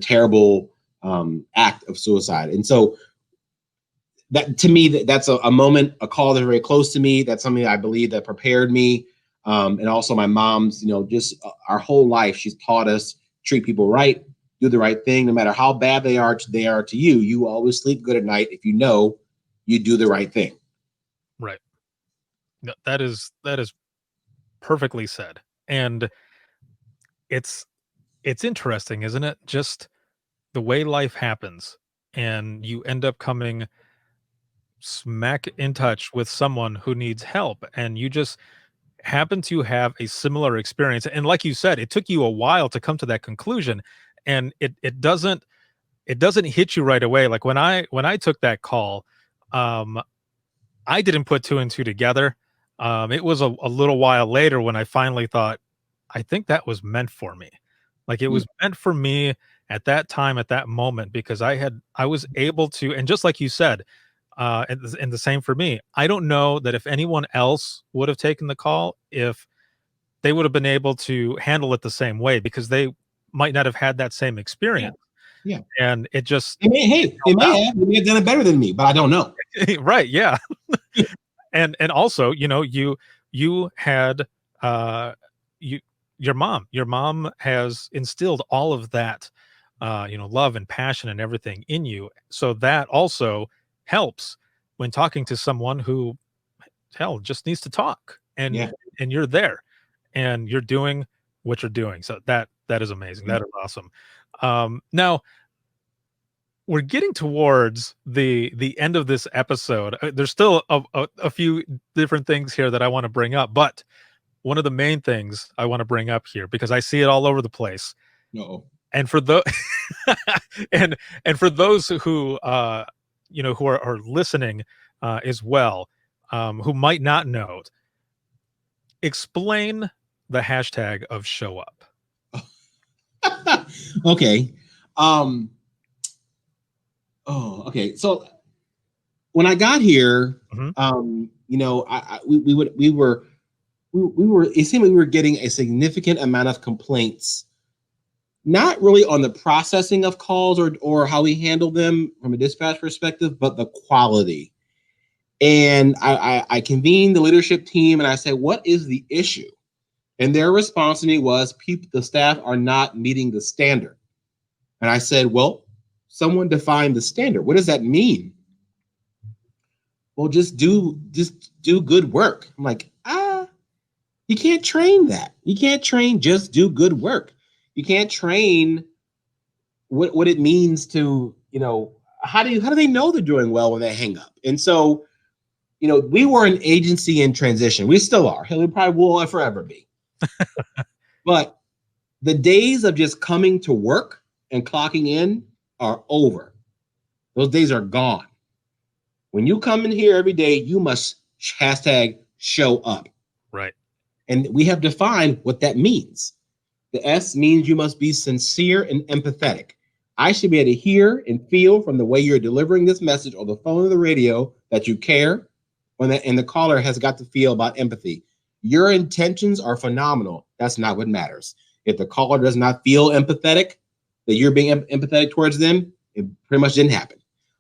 terrible act of suicide. And so that, to me, that's a moment, a call that's very close to me. That's something I believe that prepared me. And also my mom's, just our whole life, she's taught us treat people right, do the right thing, no matter how bad they are to you. You always sleep good at night if you know you do the right thing. Right. No, that is perfectly said. And it's interesting, isn't it? Just the way life happens, and you end up coming smack in touch with someone who needs help, and you just happen to have a similar experience. And like you said, it took you a while to come to that conclusion, and it doesn't it doesn't hit you right away. Like when I took that call, I didn't put two and two together. It was a little while later when I finally thought, I think that was meant for me. Like it was meant for me at that time, at that moment, because I was able to, and just like you said, and the same for me, I don't know that if anyone else would have taken the call, if they would have been able to handle it the same way, because they might not have had that same experience. Yeah. And it just, They may have done it better than me, but I don't know. right. Yeah. and also, you had, your mom has instilled all of that, love and passion and everything in you. So that also helps when talking to someone who, hell, just needs to talk, and you're there and you're doing what you're doing. So that is amazing. That is awesome. Now we're getting towards the end of this episode. There's still a few different things here that I want to bring up, but one of the main things I want to bring up here, because I see it all over the place. No. And for those and for those who who are listening as well, who might not know, explain the hashtag of show up. Okay. Okay. So when I got here, it seemed like we were getting a significant amount of complaints, not really on the processing of calls or how we handle them from a dispatch perspective, but the quality. And I convened the leadership team and I said, what is the issue? And their response to me was, the staff are not meeting the standard. And I said, well, someone define the standard. What does that mean? Well, just do good work. I'm like, you can't train that. You can't train just do good work. You can't train what it means to, how do they know they're doing well when they hang up? And so, we were an agency in transition. We still are. We probably will forever be. But the days of just coming to work and clocking in are over. Those days are gone. When you come in here every day, you must hashtag show up. Right. And we have defined what that means. The S means you must be sincere and empathetic. I should be able to hear and feel from the way you're delivering this message on the phone or the radio that you care, and the caller has got to feel about empathy. Your intentions are phenomenal. That's not what matters. If the caller does not feel empathetic, that you're being empathetic towards them, it pretty much didn't happen.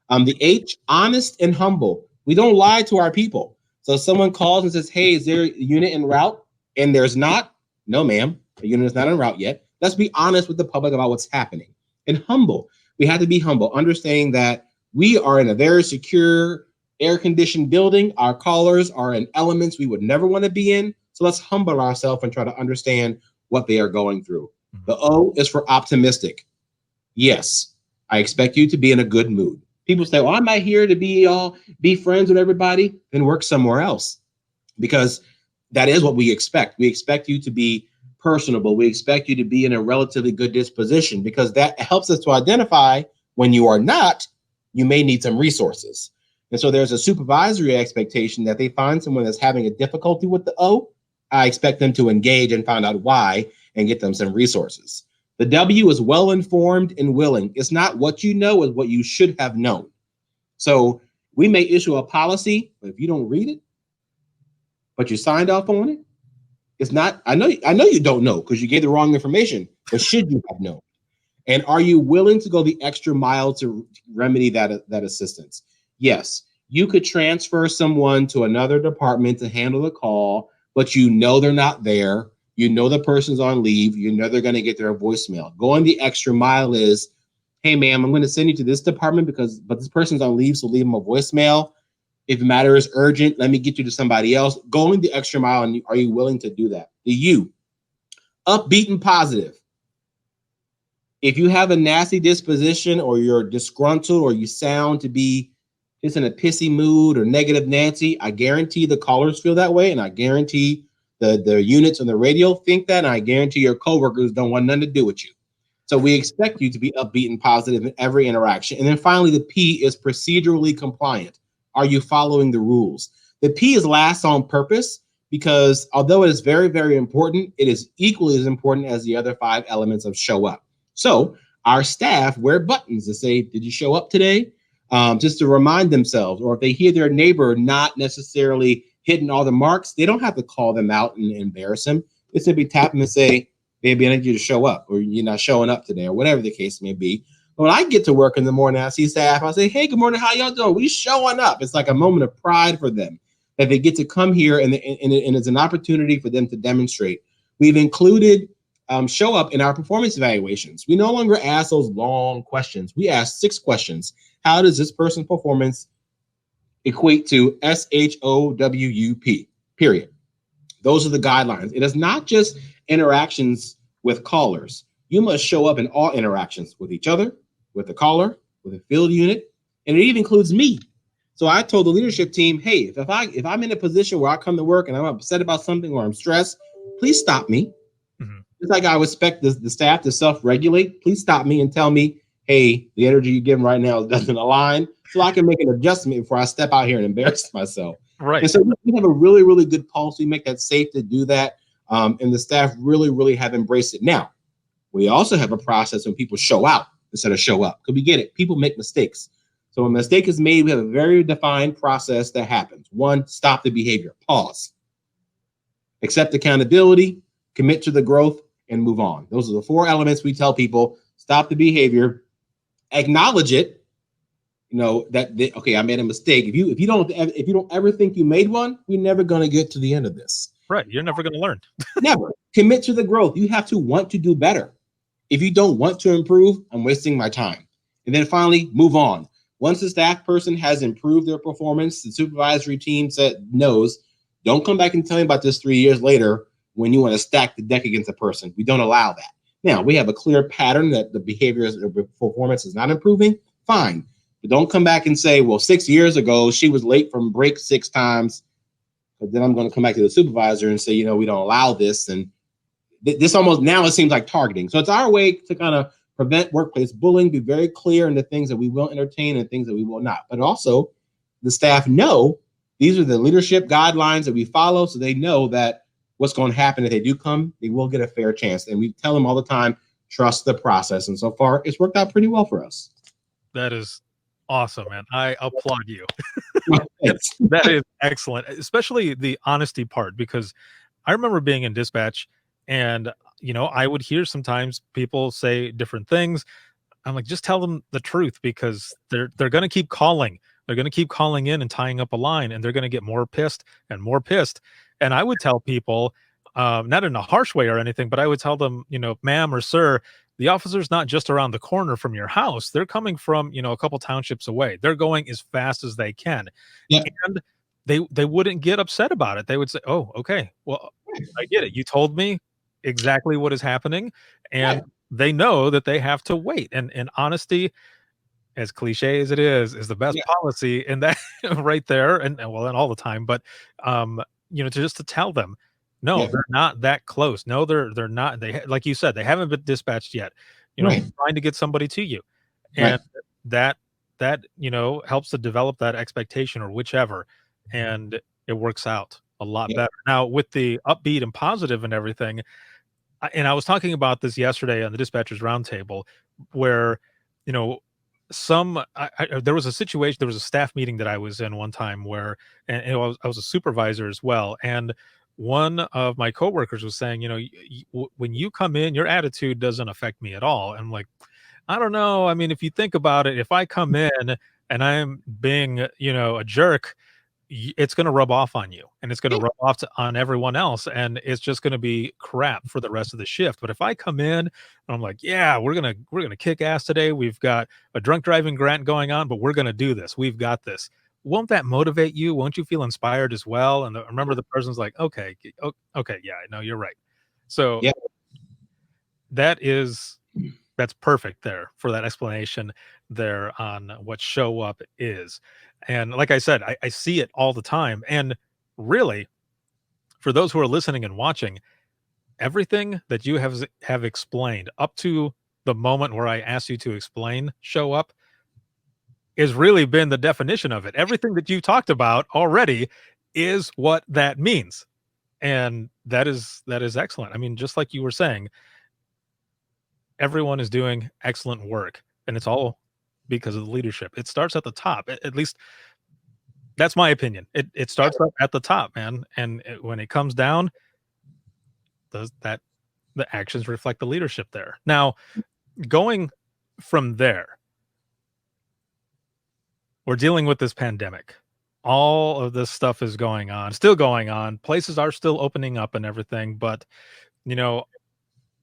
The H, honest and humble. We don't lie to our people. So if someone calls and says, hey, is there a unit en route? And there's not, no, ma'am, the unit is not en route yet. Let's be honest with the public about what's happening. And humble. We have to be humble, understanding that we are in a very secure, air-conditioned building. Our callers are in elements we would never want to be in. So let's humble ourselves and try to understand what they are going through. Mm-hmm. The O is for optimistic. Yes, I expect you to be in a good mood. People say, well, I'm not here to be friends with everybody. Then work somewhere else. Because that is what we expect. We expect you to be personable. We expect you to be in a relatively good disposition, because that helps us to identify when you are not, you may need some resources. And so there's a supervisory expectation that they find someone that's having a difficulty with the O. I expect them to engage and find out why and get them some resources. The W is well-informed and willing. It's not what you know, it's what you should have known. So we may issue a policy, but if you don't read it, but you signed off on it, it's not, I know you don't know because you gave the wrong information, but should you have known? And are you willing to go the extra mile to remedy that assistance? Yes, you could transfer someone to another department to handle the call, but you know they're not there. You know the person's on leave. You know they're going to get their voicemail. Going the extra mile is, hey, ma'am, I'm going to send you to this department but this person's on leave, so leave them a voicemail. If the matter is urgent, let me get you to somebody else. Going the extra mile, and are you willing to do that? The U, upbeat and positive. If you have a nasty disposition or you're disgruntled or you sound to be just in a pissy mood or negative Nancy, I guarantee the callers feel that way, and I guarantee the units on the radio think that, and I guarantee your coworkers don't want nothing to do with you. So we expect you to be upbeat and positive in every interaction. And then finally, the P is procedurally compliant. Are you following the rules? The P is last on purpose because although it is very, very important, it is equally as important as the other 5 elements of show up. So our staff wear buttons that say, did you show up today? Just to remind themselves, or if they hear their neighbor not necessarily hitting all the marks, they don't have to call them out and embarrass them. They simply tap them and say, baby, I need you to show up, or you're not showing up today, or whatever the case may be. But when I get to work in the morning, I see staff, I say, hey, good morning, how y'all doing? We showing up. It's like a moment of pride for them that they get to come here, and it's an opportunity for them to demonstrate. We've included show up in our performance evaluations. We no longer ask those long questions. We ask 6 questions. How does this person's performance equate to SHOWUP, period? Those are the guidelines. It is not just interactions with callers. You must show up in all interactions with each other, with the caller, with the field unit, and it even includes me. So I told the leadership team, hey, if I'm in a position where I come to work and I'm upset about something or I'm stressed, please stop me. Mm-hmm. Just like I would expect the staff to self-regulate, please stop me and tell me, hey, the energy you're giving right now doesn't align, so I can make an adjustment before I step out here and embarrass myself. Right. And so we have a really, really good pulse. We make that safe to do that. And the staff really, really have embraced it. Now, we also have a process when people show out instead of show up. Because we get it. People make mistakes. So when a mistake is made, we have a very defined process that happens. 1, stop the behavior. Pause. Accept accountability, commit to the growth, and move on. Those are the 4 elements we tell people. Stop the behavior. Acknowledge it, okay, I made a mistake. If you don't ever think you made one, we're never going to get to the end of this. Right, you're never going to learn. Never. Commit to the growth. You have to want to do better. If you don't want to improve, I'm wasting my time. And then finally, move on. Once the staff person has improved their performance, the supervisory team knows, don't come back and tell me about this 3 years later when you want to stack the deck against a person. We don't allow that. Now, we have a clear pattern that the behavior or performance is not improving. Fine. But don't come back and say, well, 6 years ago, she was late from break 6 times. But then I'm going to come back to the supervisor and say, we don't allow this. And this almost now it seems like targeting. So it's our way to kind of prevent workplace bullying, be very clear in the things that we will entertain and things that we will not. But also, the staff know these are the leadership guidelines that we follow, so they know that what's going to happen if they do come, they will get a fair chance. And we tell them all the time, trust the process. And so far, it's worked out pretty well for us. That is awesome, man. I applaud you. That is excellent, especially the honesty part, because I remember being in dispatch and, I would hear sometimes people say different things. I'm like, just tell them the truth, because they're going to keep calling. They're going to keep calling in and tying up a line, and they're going to get more pissed and more pissed. And I would tell people, not in a harsh way or anything, but I would tell them, ma'am or sir, the officer's not just around the corner from your house. They're coming from, a couple townships away. They're going as fast as they can. Yeah. And they wouldn't get upset about it. They would say, oh, okay, well, I get it. You told me exactly what is happening. And they know that they have to wait. And honesty, as cliche as it is the best policy. And that right there, and all the time, but, to tell them, no, they're not that close. No, they're not. Like you said, they haven't been dispatched yet. Trying to get somebody to you, and that helps to develop that expectation or whichever, and it works out a lot better. Now with the upbeat and positive and everything, and I was talking about this yesterday on the dispatchers roundtable, where there was a situation, there was a staff meeting that I was in one time where, and I was a supervisor as well, and one of my coworkers was saying, when you come in, your attitude doesn't affect me at all. And I'm like, I don't know. I mean, if you think about it, if I come in and I'm being, a jerk, it's going to rub off on you, and it's going to rub off on everyone else, and it's just going to be crap for the rest of the shift. But if I come in and I'm like, yeah, we're gonna kick ass today. We've got a drunk driving grant going on, but we're going to do this. We've got this. Won't that motivate you? Won't you feel inspired as well? And remember, the person's like, okay, yeah, I know you're right. So that's perfect there for that explanation there on what show up is. And like I said, I see it all the time. And really, for those who are listening and watching, everything that you have explained up to the moment where I asked you to explain show up has really been the definition of it. Everything that you talked about already is what that means. And that is excellent. I mean, just like you were saying, everyone is doing excellent work, and it's all because of the leadership. It starts at the top. At least that's my opinion. It starts up at the top, man. And when it comes down, the actions reflect the leadership there. Now, going from there, we're dealing with this pandemic. All of this stuff is going on, still going on. Places are still opening up and everything. But,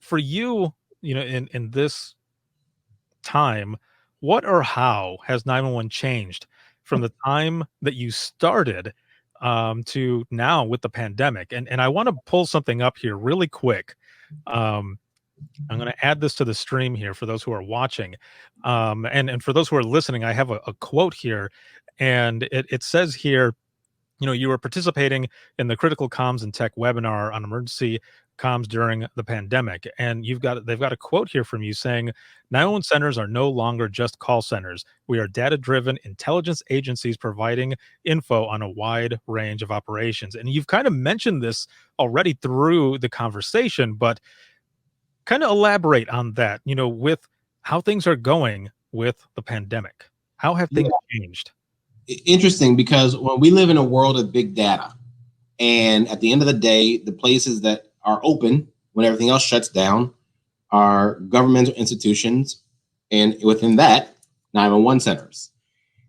for you, in this time, what or how has 911 changed from the time that you started to now with the pandemic? And I want to pull something up here really quick. I'm going to add this to the stream here for those who are watching. And for those who are listening, I have a quote here, and it says here, you were participating in the critical comms and tech webinar on emergency comms during the pandemic. And they've got a quote here from you saying, 911 centers are no longer just call centers. We are data-driven intelligence agencies providing info on a wide range of operations. And you've kind of mentioned this already through the conversation, but kind of elaborate on that, with how things are going with the pandemic. How have things changed? Interesting, because when we live in a world of big data, and at the end of the day, the places that are open when everything else shuts down are governmental institutions, and within that, 911 centers.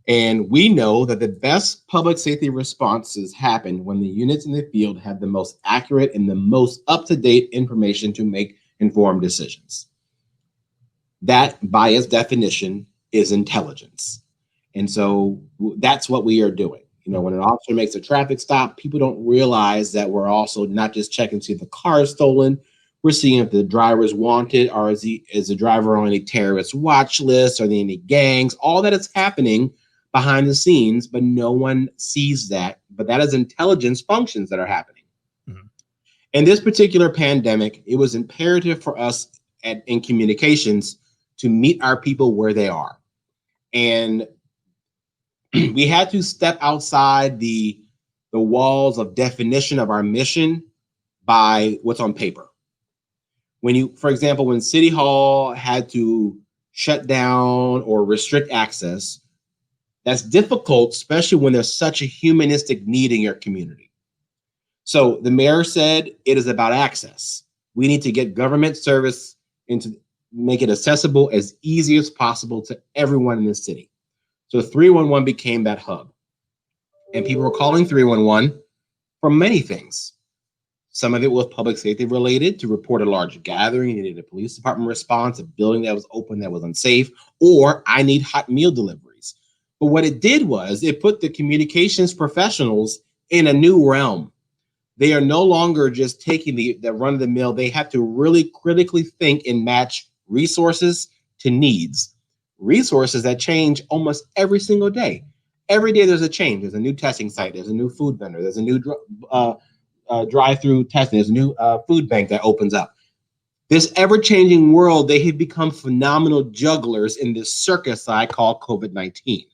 And we know that the best public safety responses happen when the units in the field have the most accurate and the most up-to-date information to make informed decisions. That, by its definition, is intelligence. And so that's what we are doing. When an officer makes a traffic stop, people don't realize that we're also not just checking to see if the car is stolen. We're seeing if the driver is wanted, or is the driver on any terrorist watch list, or any gangs. All that is happening behind the scenes, but no one sees that. But that is intelligence functions that are happening. Mm-hmm. In this particular pandemic, it was imperative for us in communications to meet our people where they are. And we had to step outside the walls of definition of our mission by what's on paper. For example, when City Hall had to shut down or restrict access, that's difficult, especially when there's such a humanistic need in your community. So the mayor said it is about access. We need to get government service into make it accessible as easy as possible to everyone in the city. So 311 became that hub. And people were calling 311 for many things. Some of it was public safety related, to report a large gathering, you needed a police department response, a building that was open that was unsafe, or I need hot meal deliveries. But what it did was it put the communications professionals in a new realm. They are no longer just taking the run of the mill. They have to really critically think and match resources to needs. Resources that change almost every single day. Every day there's a change. There's a new testing site. There's a new food vendor. There's a new drive-through testing. There's a new food bank that opens up. This ever-changing world, they have become phenomenal jugglers in this circus I call COVID-19.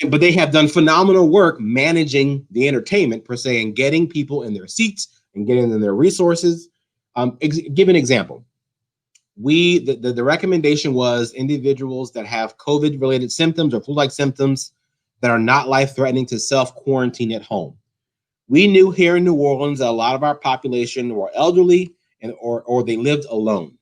But they have done phenomenal work managing the entertainment, per se, and getting people in their seats and getting them their resources. Give an example. The recommendation was individuals that have COVID-related symptoms or flu-like symptoms that are not life-threatening to self-quarantine at home. We knew here in New Orleans that a lot of our population were elderly or they lived alone.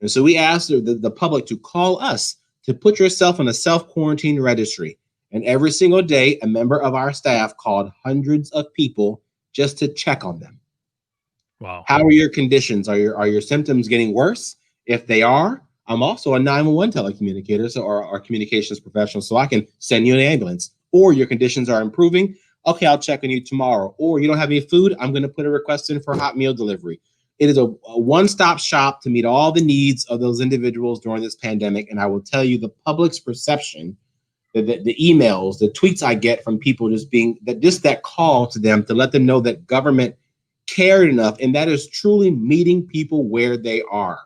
And so we asked the public to call us to put yourself in a self-quarantine registry. And every single day, a member of our staff called hundreds of people just to check on them. Wow. How are your conditions? Are your symptoms getting worse? If they are, I'm also a 911 telecommunicator, or communications professional, so I can send you an ambulance. Or your conditions are improving. Okay, I'll check on you tomorrow. Or you don't have any food, I'm going to put a request in for hot meal delivery. It is a one-stop shop to meet all the needs of those individuals during this pandemic. And I will tell you, the public's perception, the emails, the tweets I get from people that call to them to let them know that government cared enough, and that is truly meeting people where they are.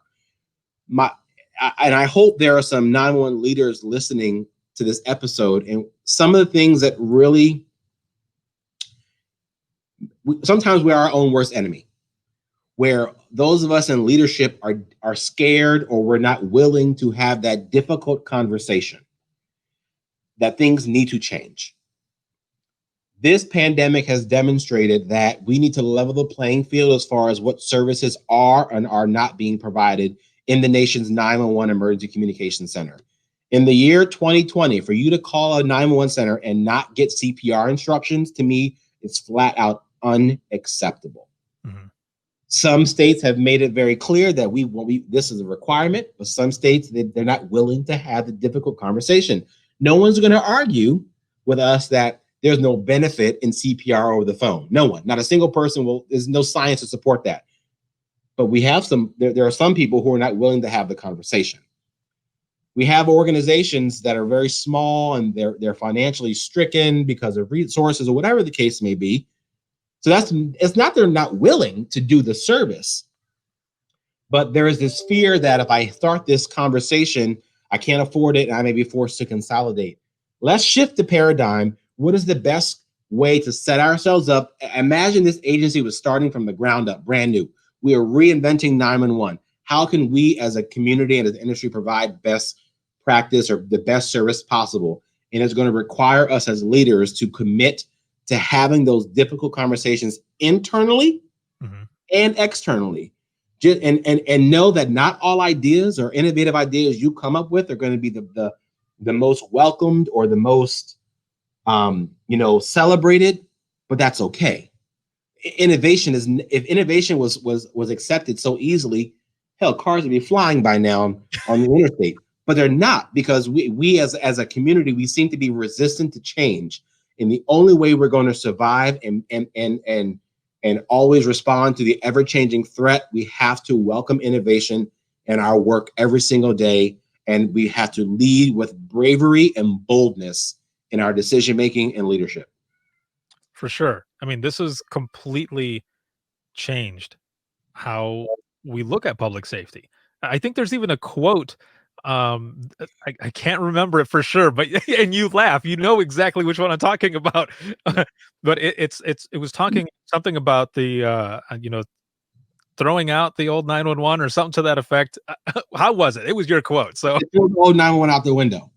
And I hope there are some 911 leaders listening to this episode, and some of the things that really, sometimes we are our own worst enemy, where those of us in leadership are scared, or we're not willing to have that difficult conversation that things need to change. This pandemic has demonstrated that we need to level the playing field as far as what services are and are not being provided in the nation's 911 Emergency Communication Center. In the year 2020, for you to call a 911 center and not get CPR instructions, to me, it's flat out unacceptable. Mm-hmm. Some states have made it very clear that this is a requirement, but some states, they're not willing to have the difficult conversation. No one's going to argue with us that there's no benefit in CPR over the phone. No one, not a single person there's no science to support that. But we have there are some people who are not willing to have the conversation. We have organizations that are very small and they're financially stricken because of resources or whatever the case may be. So it's not they're not willing to do the service, but there is this fear that if I start this conversation, I can't afford it and I may be forced to consolidate. Let's shift the paradigm. What is the best way to set ourselves up? Imagine this agency was starting from the ground up, brand new. We are reinventing 911. How can we as a community and as an industry provide best practice or the best service possible? And it's going to require us as leaders to commit to having those difficult conversations internally and externally. And know that not all ideas or innovative ideas you come up with are going to be the most welcomed or the most celebrated, but that's okay. If innovation was accepted so easily, hell, cars would be flying by now on the interstate, but they're not, because we as a community, we seem to be resistant to change. And the only way we're going to survive and always respond to the ever-changing threat, we have to welcome innovation in our work every single day. And we have to lead with bravery and boldness in our decision-making and leadership. For sure. I mean, this has completely changed how we look at public safety. I think there's even a quote. I can't remember it for sure, but and you laugh, you know exactly which one I'm talking about. But it was talking something about the throwing out the old 911 or something to that effect. How was it? It was your quote. So throw the old 911 out the window.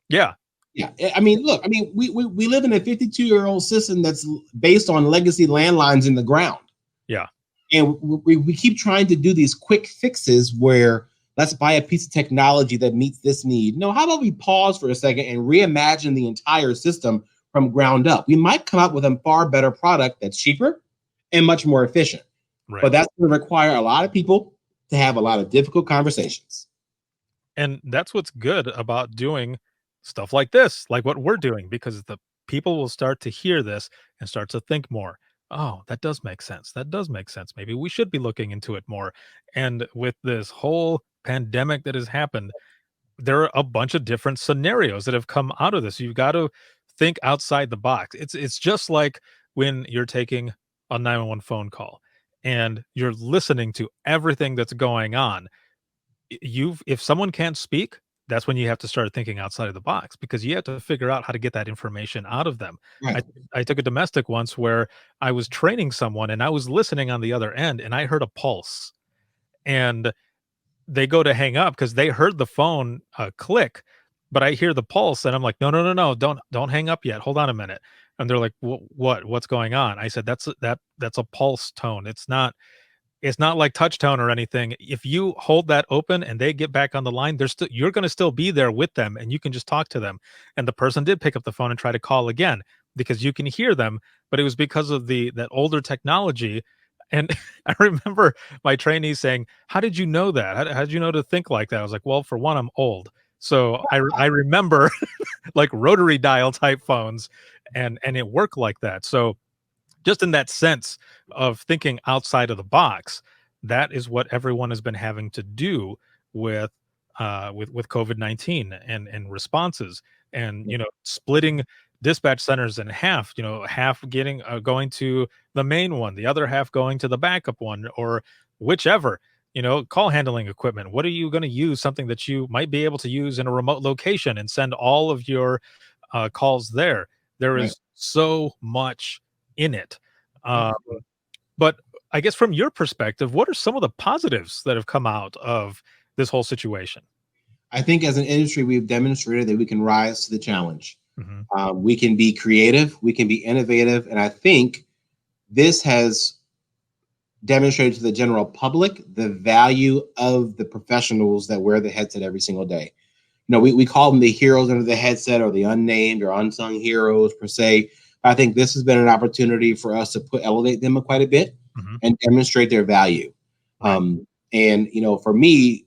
Yeah. Yeah. I mean, look, we live in a 52-year-old system that's based on legacy landlines in the ground. Yeah. And we keep trying to do these quick fixes where let's buy a piece of technology that meets this need. No, how about we pause for a second and reimagine the entire system from ground up? We might come up with a far better product that's cheaper and much more efficient. Right. But that's going to require a lot of people to have a lot of difficult conversations. And that's what's good about doing stuff like this, like what we're doing, because the people will start to hear this and start to think more. Oh, that does make sense. That does make sense. Maybe we should be looking into it more. And with this whole pandemic that has happened, there are a bunch of different scenarios that have come out of this. You've got to think outside the box. It's just like when you're taking a 911 phone call and you're listening to everything that's going on. If someone can't speak, that's when you have to start thinking outside of the box, because you have to figure out how to get that information out of them. Right. I took a domestic once where I was training someone and I was listening on the other end and I heard a pulse, and they go to hang up because they heard the phone click, but I hear the pulse and I'm like, no, don't hang up yet. Hold on a minute. And they're like, what's going on? I said, that's a pulse tone. It's not like touch tone or anything. If you hold that open and they get back on the line, you're going to still be there with them and you can just talk to them. And the person did pick up the phone and try to call again because you can hear them, but it was because of that older technology. And I remember my trainee saying, how did you know that? How did you know to think like that? I was like, well, for one, I'm old. So I remember like rotary dial type phones and it worked like that. So just in that sense of thinking outside of the box, that is what everyone has been having to do with COVID-19 and responses, and splitting dispatch centers in half. Half going to the main one, the other half going to the backup one, or whichever. call handling equipment. What are you going to use? Something that you might be able to use in a remote location and send all of your calls there. There Right. is so much in it. Yeah. But I guess from your perspective, what are some of the positives that have come out of this whole situation? I think as an industry, we've demonstrated that we can rise to the challenge. Hmm. We can be creative, we can be innovative, and I think this has demonstrated to the general public the value of the professionals that wear the headset every single day. We call them the heroes under the headset, or the unnamed or unsung heroes per se. I think this has been an opportunity for us to elevate them quite a bit Hmm. and demonstrate their value. Right. And for me,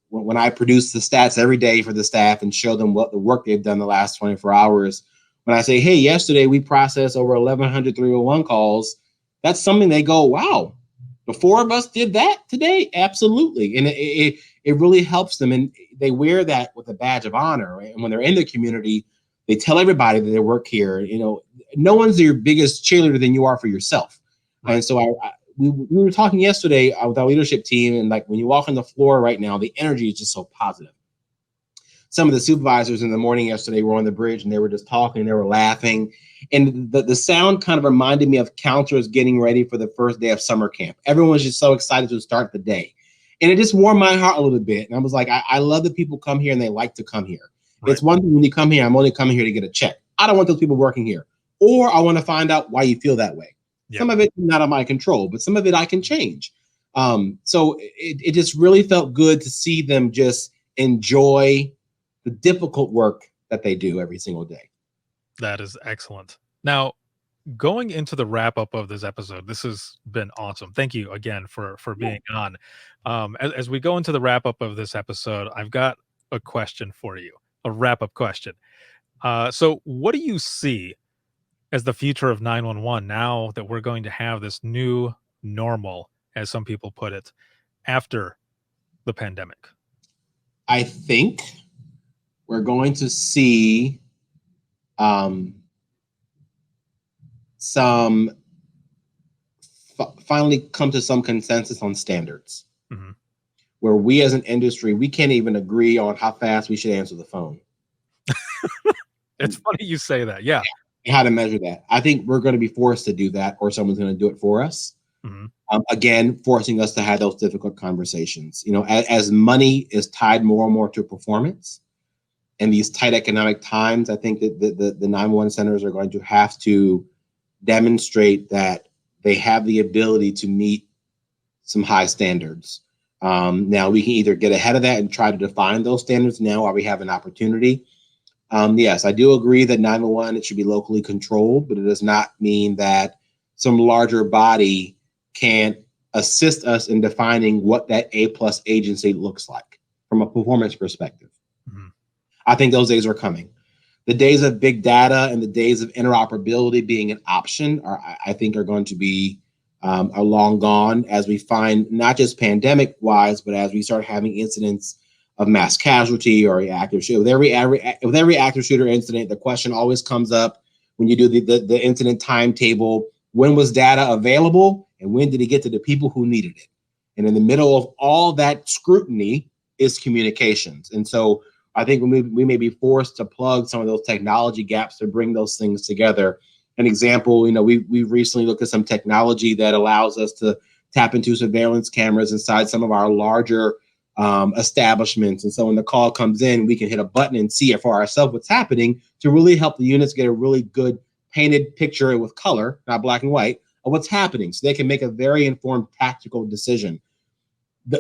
when I produce the stats every day for the staff and show them what the work they've done the last 24 hours, when I say, hey, yesterday we processed over 1,100 301 calls, that's something they go, wow, the four of us did that today? Absolutely. And it really helps them. And they wear that with a badge of honor. Right? And when they're in the community, they tell everybody that they work here. No one's your biggest cheerleader than you are for yourself. Right. And so we were talking yesterday with our leadership team, and like when you walk on the floor right now, the energy is just so positive. Some of the supervisors in the morning yesterday were on the bridge and they were just talking, they were laughing. And the sound kind of reminded me of counselors getting ready for the first day of summer camp. Everyone was just so excited to start the day. And it just warmed my heart a little bit. And I was like, I love that people come here and they like to come here. Right. It's one thing when you come here, I'm only coming here to get a check. I don't want those people working here. Or I want to find out why you feel that way. Yep. Some of it is not of my control, but some of it I can change. So it just really felt good to see them just enjoy the difficult work that they do every single day. That is excellent. Now, going into the wrap up of this episode, this has been awesome. Thank you again for being on. As we go into the wrap up of this episode, I've got a question for you, a wrap up question. So what do you see as the future of 911 now that we're going to have this new normal, as some people put it, after the pandemic? I think we're going to see finally come to some consensus on standards, Mhm. where we as an industry, we can't even agree on how fast we should answer the phone. It's funny you say that. Yeah. How to measure that. I think we're going to be forced to do that, or someone's going to do it for us. Mhm. Again, forcing us to have those difficult conversations. As money is tied more and more to performance, in these tight economic times, I think that the 911 centers are going to have to demonstrate that they have the ability to meet some high standards. Now, we can either get ahead of that and try to define those standards now while we have an opportunity. Yes, I do agree that 911, it should be locally controlled, but it does not mean that some larger body can't assist us in defining what that A+ agency looks like from a performance perspective. Mhm. I think those days are coming. The days of big data and the days of interoperability being an option I think are going to be are long gone, as we find, not just pandemic wise, but as we start having incidents of mass casualty or active shooter. With every active shooter incident, the question always comes up when you do the incident timetable: when was data available and when did it get to the people who needed it? And in the middle of all that scrutiny is communications. And so I think we may be forced to plug some of those technology gaps to bring those things together. An example, we've recently looked at some technology that allows us to tap into surveillance cameras inside some of our larger establishments. And so when the call comes in, we can hit a button and see it for ourselves what's happening, to really help the units get a really good painted picture with color, not black and white, of what's happening, so they can make a very informed tactical decision.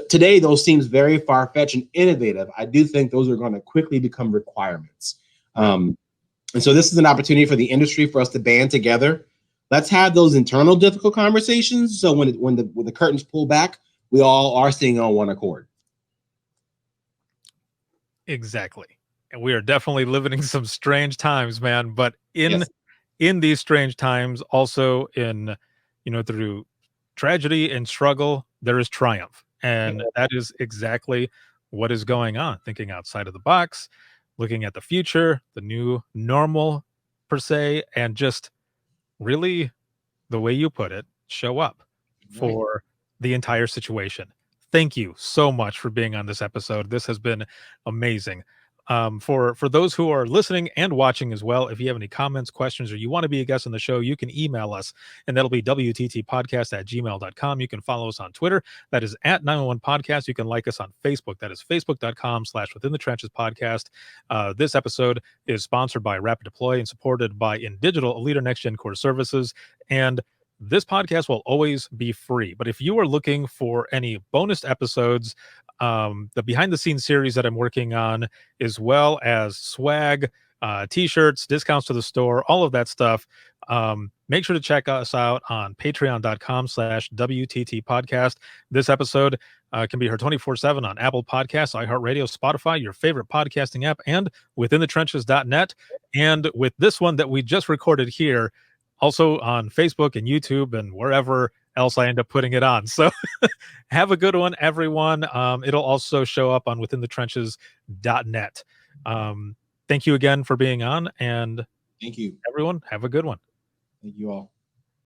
Today, those seems very far-fetched and innovative. I do think those are going to quickly become requirements. And so this is an opportunity for the industry, for us to band together. Let's have those internal difficult conversations, so when the curtains pull back, we all are singing on one accord. Exactly. And we are definitely living in some strange times, man. But Yes. in these strange times, also in, through tragedy and struggle, there is triumph. And that is exactly what is going on. Thinking outside of the box, looking at the future, the new normal per se, and just really, the way you put it, show up Right. for the entire situation. thank you so much for being on this episode. This has been amazing. For those who are listening and watching as well, if you have any comments, questions, or you want to be a guest on the show, you can email us, and that'll be wttpodcast@gmail.com. You can follow us on Twitter. That is @911podcast. You can like us on Facebook. That is facebook.com/Within the Trenches podcast. This episode is sponsored by Rapid Deploy and supported by In Digital, a leader next gen core services. And this podcast will always be free. But if you are looking for any bonus episodes, the behind the scenes series that I'm working on, as well as swag, t-shirts, discounts to the store, all of that stuff, make sure to check us out on patreon.com/WTT podcast. This episode can be heard 24/7 on Apple Podcasts, iHeartRadio, Spotify, your favorite podcasting app, and withinthetrenches.net. And with this one that we just recorded here, also on Facebook and YouTube and wherever else I end up putting it on. So have a good one, everyone. It'll also show up on withinthetrenches.net. Thank you again for being on, and Thank you, everyone. Have a good one. Thank you all.